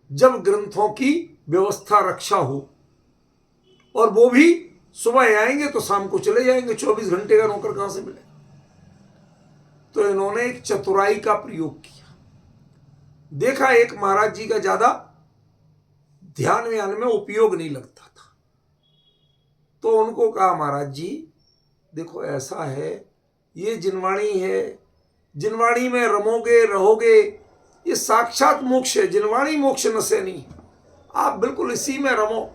जब ग्रंथों की व्यवस्था रक्षा हो, और वो भी सुबह आएंगे तो शाम को चले जाएंगे, 24 घंटे का नौकर कहां से मिले। तो इन्होंने एक चतुराई का प्रयोग किया। देखा एक महाराज जी का ज्यादा ध्यान व्यान में उपयोग नहीं लगता था, तो उनको कहा, महाराज जी देखो ऐसा है, ये जिनवाणी है, जिनवाणी में रमोगे रहोगे, ये साक्षात मोक्ष है, जिनवाणी मोक्ष नशे नहीं, आप बिल्कुल इसी में रमो,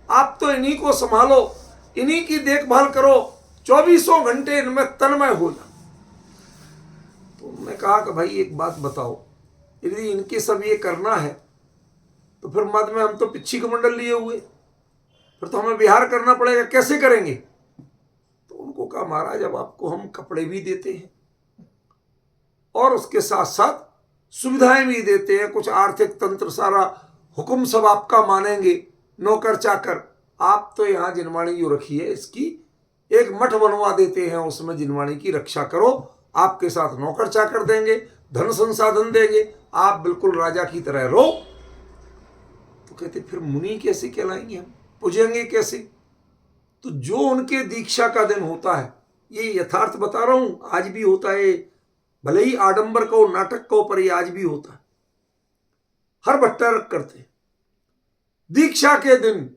आप तो इन्हीं को संभालो, इन्हीं की देखभाल करो, 24 घंटे इनमें तन्मय हो जाओ। तो उन्होंने कहा कि भाई एक बात बताओ, यदि इनके सब ये करना है तो फिर मद में हम तो पिच्छी कमंडल लिए हुए, फिर तो हमें विहार करना पड़ेगा, कैसे करेंगे? तो उनको कहा, महाराज अब आपको हम कपड़े भी देते हैं और उसके साथ साथ सुविधाएं भी देते हैं, कुछ आर्थिक तंत्र, सारा हुक्म सब आपका मानेंगे, नौकर चाकर। आप तो यहाँ जिनवाणी जो रखी है इसकी एक मठ बनवा देते हैं, उसमें जिनवाणी की रक्षा करो, आपके साथ नौकर चाकर देंगे, धन संसाधन देंगे, आप बिल्कुल राजा की तरह रहो। तो कहते फिर मुनि कैसे कहलाएंगे, हम पूजेंगे कैसे? तो जो उनके दीक्षा का दिन होता है, ये यथार्थ बता रहा हूं, आज भी होता है, भले ही आडंबर को, नाटक को, पर ये आज भी होता है। हर भट्टारक करते, दीक्षा के दिन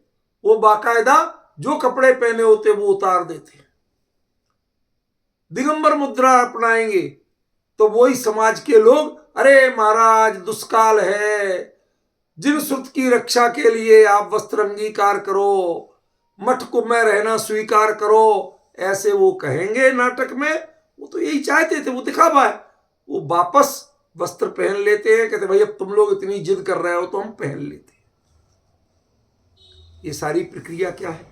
वो बाकायदा जो कपड़े पहने होते वो उतार देते हैं, दिगंबर मुद्रा अपनाएंगे, तो वही समाज के लोग, अरे महाराज दुष्काल है, जिन श्रुत की रक्षा के लिए आप वस्त्र अंगीकार करो, मठ को में रहना स्वीकार करो, ऐसे वो कहेंगे नाटक में। वो तो यही चाहते थे, वो दिखावा है। वो वापस वस्त्र पहन लेते हैं, कहते भाई अब तुम लोग इतनी जिद कर रहे हो तो हम पहन लेते हैं। ये सारी प्रक्रिया क्या है?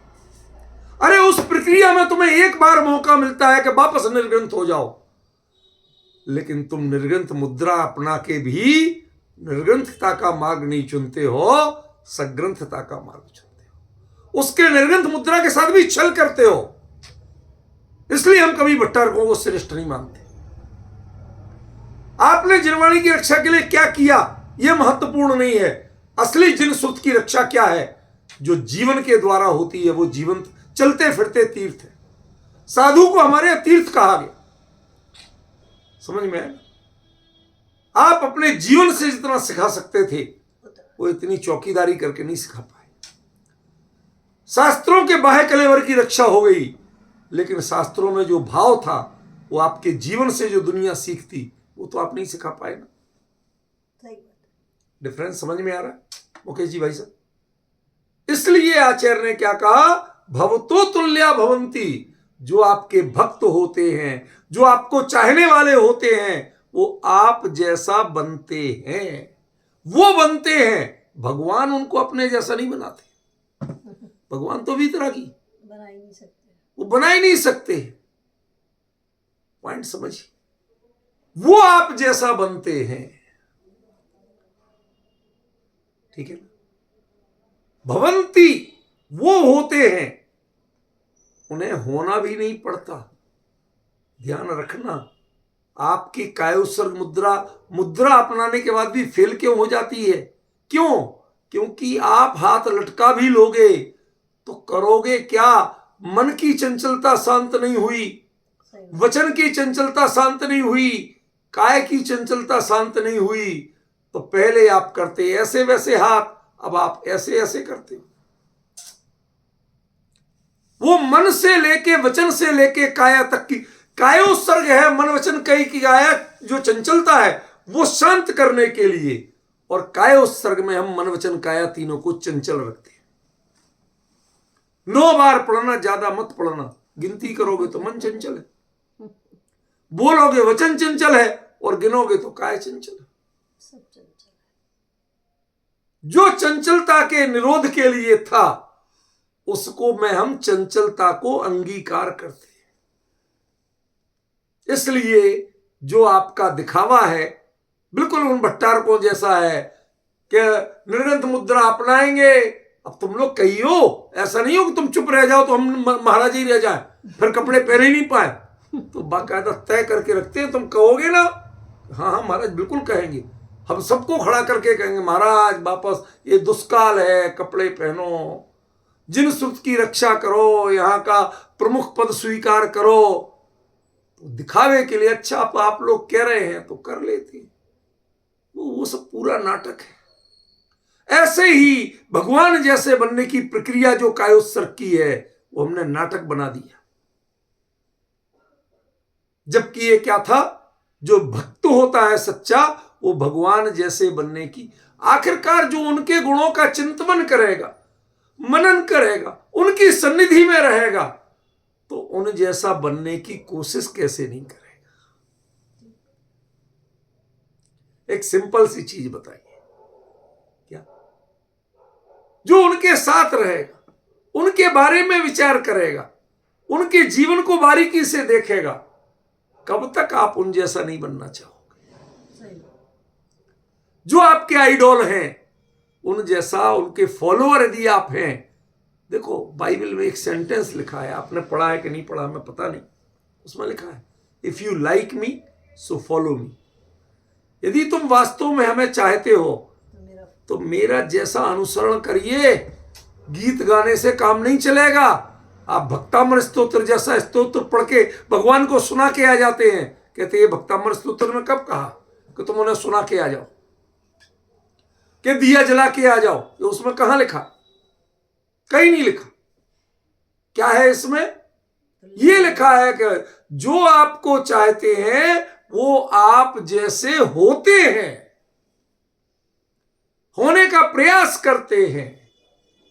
अरे उस प्रक्रिया में तुम्हें एक बार मौका मिलता है कि वापस निर्ग्रंथ हो जाओ, लेकिन तुम निर्ग्रंथ मुद्रा अपना के भी निर्ग्रंथता का मार्ग नहीं चुनते हो, सग्रंथता का मार्ग चुनते हो, उसके निर्ग्रंथ मुद्रा के साथ भी छल करते हो। इसलिए हम कभी भट्टारकों को श्रेष्ठ नहीं मानते। आपने जिनवाणी की रक्षा के लिए क्या किया यह महत्वपूर्ण नहीं है, असली जिन सुत की रक्षा क्या है, जो जीवन के द्वारा होती है, वो जीवंत चलते फिरते तीर्थ है। साधु को हमारे तीर्थ कहा गया, समझ में आया? आप अपने जीवन से जितना सिखा सकते थे वो इतनी चौकीदारी करके नहीं सिखा पाए। शास्त्रों के बाह्य कलेवर की रक्षा हो गई, लेकिन शास्त्रों में जो भाव था वो आपके जीवन से जो दुनिया सीखती वो तो आप नहीं सिखा पाए ना। सही बात। डिफरेंस समझ में आ रहा है मुकेश जी भाई साहब? इसलिए आचार्य ने क्या कहा, भवतो तुल्या भवंती। जो आपके भक्त होते हैं, जो आपको चाहने वाले होते हैं, वो आप जैसा बनते हैं, वो बनते हैं। भगवान उनको अपने जैसा नहीं बनाते। भगवान तो वीतरागी, बना ही नहीं सकते। वो बना ही नहीं सकते। पॉइंट समझिए, वो आप जैसा बनते हैं। ठीक है ना? भवंती वो होते हैं, उन्हें होना भी नहीं पड़ता। ध्यान रखना, आपकी कायोत्सर्ग मुद्रा अपनाने के बाद भी फेल क्यों हो जाती है? क्यों? क्योंकि आप हाथ लटका भी लोगे तो करोगे क्या? मन की चंचलता शांत नहीं हुई, सही बात। वचन की चंचलता शांत नहीं हुई, काय की चंचलता शांत नहीं हुई, तो पहले आप करते ऐसे वैसे हाथ, अब आप ऐसे ऐसे करते हो। वो मन से लेके वचन से लेके काया तक की कायोत्सर्ग है, मन वचन कई की काया जो चंचलता है वो शांत करने के लिए, और कायोत्सर्ग में हम मन वचन काया तीनों को चंचल रखते हैं। 9 बार पढ़ना, ज्यादा मत पढ़ना, गिनती करोगे तो मन चंचल है, बोलोगे वचन चंचल है, और गिनोगे तो काय चंचल है। सब चंचल है। जो चंचलता के निरोध के लिए था उसको में हम चंचलता को अंगीकार करते हैं। इसलिए जो आपका दिखावा है बिल्कुल उन भट्टारकों जैसा है कि निर्गंत मुद्रा अपनाएंगे। अब तुम लोग कहियो, ऐसा नहीं हो कि तुम चुप रह जाओ तो हम महाराज ही रह जाए, फिर कपड़े पहन ही नहीं पाए। तो बाकायदा तय करके रखते हैं, तुम कहोगे ना, हाँ हाँ महाराज बिल्कुल कहेंगे, हम सबको खड़ा करके कहेंगे महाराज वापस ये दुष्काल है, कपड़े पहनो, जिन सुत की रक्षा करो, यहाँ का प्रमुख पद स्वीकार करो। तो दिखावे के लिए अच्छा आप लोग कह रहे हैं तो कर लेते हैं, वो सब पूरा नाटक है। ऐसे ही भगवान जैसे बनने की प्रक्रिया जो कायोत्सर्ग की है वो हमने नाटक बना दिया। जबकि ये क्या था, जो भक्त होता है सच्चा वो भगवान जैसे बनने की, आखिरकार जो उनके गुणों का चिंतन करेगा, मनन करेगा, उनकी सन्निधि में रहेगा, तो उन जैसा बनने की कोशिश कैसे नहीं करेगा। एक सिंपल सी चीज बताइए, क्या जो उनके साथ रहेगा, उनके बारे में विचार करेगा, उनके जीवन को बारीकी से देखेगा, कब तक आप उन जैसा नहीं बनना चाहोगे? सही। जो आपके आइडॉल हैं उन जैसा, उनके फॉलोअर यदि आप हैं, देखो बाइबल में एक सेंटेंस लिखा है, आपने पढ़ा है कि नहीं पढ़ा मैं पता नहीं, उसमें लिखा है if you like me so follow me. यदि तुम वास्तव में हमें चाहते हो तो मेरा जैसा अनुसरण करिए। गीत गाने से काम नहीं चलेगा। आप भक्तामर स्तोत्र जैसा स्तोत्र पढ़ के भगवान को सुना के आ जाते हैं, कहते ये भक्तामर स्तोत्र में कब कहा कि तुम उन्हें सुना के आ जाओ, कि दिया जला के आ जाओ, तो उसमें कहां लिखा? कहीं नहीं लिखा। क्या है इसमें? ये लिखा है कि जो आपको चाहते हैं वो आप जैसे होते हैं, होने का प्रयास करते हैं,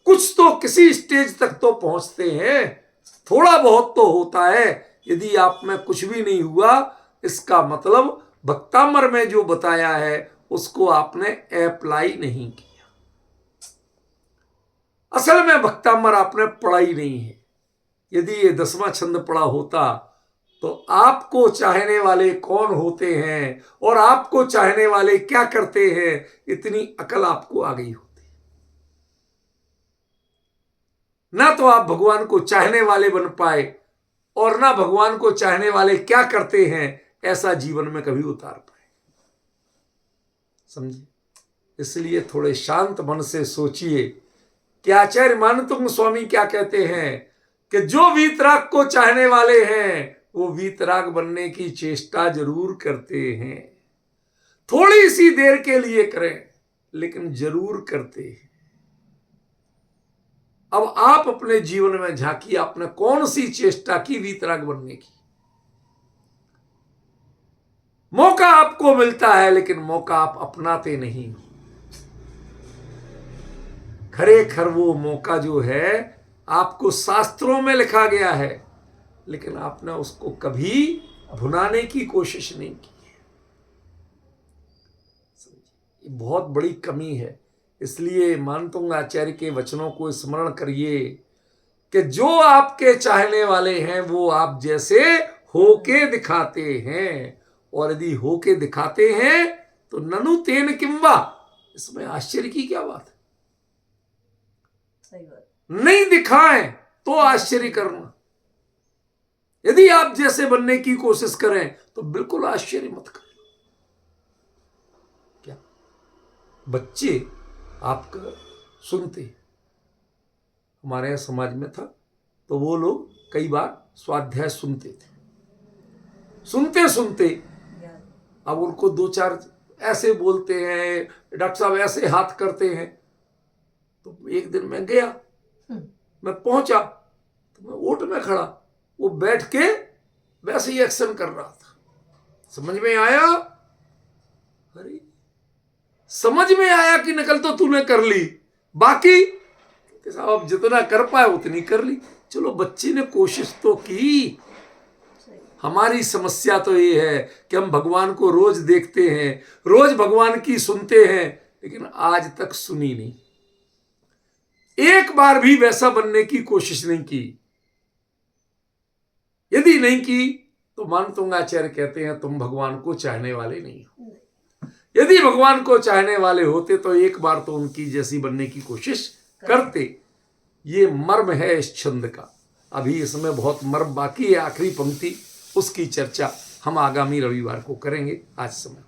कुछ तो किसी स्टेज तक तो पहुंचते हैं, थोड़ा बहुत तो होता है। यदि आप में कुछ भी नहीं हुआ, इसका मतलब भक्तामर में जो बताया है उसको आपने अप्लाई नहीं किया। असल में भक्तामर आपने पढ़ा ही नहीं है। यदि ये 10वां छंद पढ़ा होता तो आपको चाहने वाले कौन होते हैं और आपको चाहने वाले क्या करते हैं, इतनी अकल आपको आ गई होती। ना तो आप भगवान को चाहने वाले बन पाए और ना भगवान को चाहने वाले क्या करते हैं ऐसा जीवन में कभी उतार पाए। समझिए? इसलिए थोड़े शांत मन से सोचिए कि आचार्य मानतुंग स्वामी क्या कहते हैं कि जो वीतराग को चाहने वाले हैं वो वीतराग बनने की चेष्टा जरूर करते हैं। थोड़ी सी देर के लिए करें लेकिन जरूर करते हैं। अब आप अपने जीवन में झांकिए, आपने कौन सी चेष्टा की वीतराग बनने की। मौका आपको मिलता है लेकिन मौका आप अपनाते नहीं। खरेखर वो मौका जो है आपको शास्त्रों में लिखा गया है, लेकिन आपने उसको कभी भुनाने की कोशिश नहीं की। ये बहुत बड़ी कमी है। इसलिए मानतुंग आचार्य के वचनों को स्मरण करिए कि जो आपके चाहने वाले हैं वो आप जैसे होके दिखाते हैं, और यदि होके दिखाते हैं तो ननु तेन किंवा, इसमें आश्चर्य की क्या बात है। सही बात। नहीं दिखाएं तो आश्चर्य करना। यदि आप जैसे बनने की कोशिश करें तो बिल्कुल आश्चर्य मत करें। क्या बच्चे आपका सुनते, हमारे यहां समाज में था तो वो लोग कई बार स्वाध्याय सुनते थे, सुनते सुनते अब उनको दो चार ऐसे बोलते हैं, डॉक्टर साहब ऐसे हाथ करते हैं। तो एक दिन मैं गया, मैं पहुंचा तो मैं ओट में खड़ा, वो बैठ के वैसे ही एक्शन कर रहा था। समझ में आया, अरे समझ में आया कि नकल तो तूने कर ली, बाकी साहब अब जितना कर पाए उतनी कर ली। चलो बच्चे ने कोशिश तो की। हमारी समस्या तो ये है कि हम भगवान को रोज देखते हैं, रोज भगवान की सुनते हैं, लेकिन आज तक सुनी नहीं, एक बार भी वैसा बनने की कोशिश नहीं की। यदि नहीं की तो मानतुंग आचार्य कहते हैं तुम भगवान को चाहने वाले नहीं हो। यदि भगवान को चाहने वाले होते तो एक बार तो उनकी जैसी बनने की कोशिश करते। ये मर्म है इस छंद का। अभी इसमें बहुत मर्म बाकी है। आखिरी पंक्ति, उसकी चर्चा हम आगामी रविवार को करेंगे। आज समय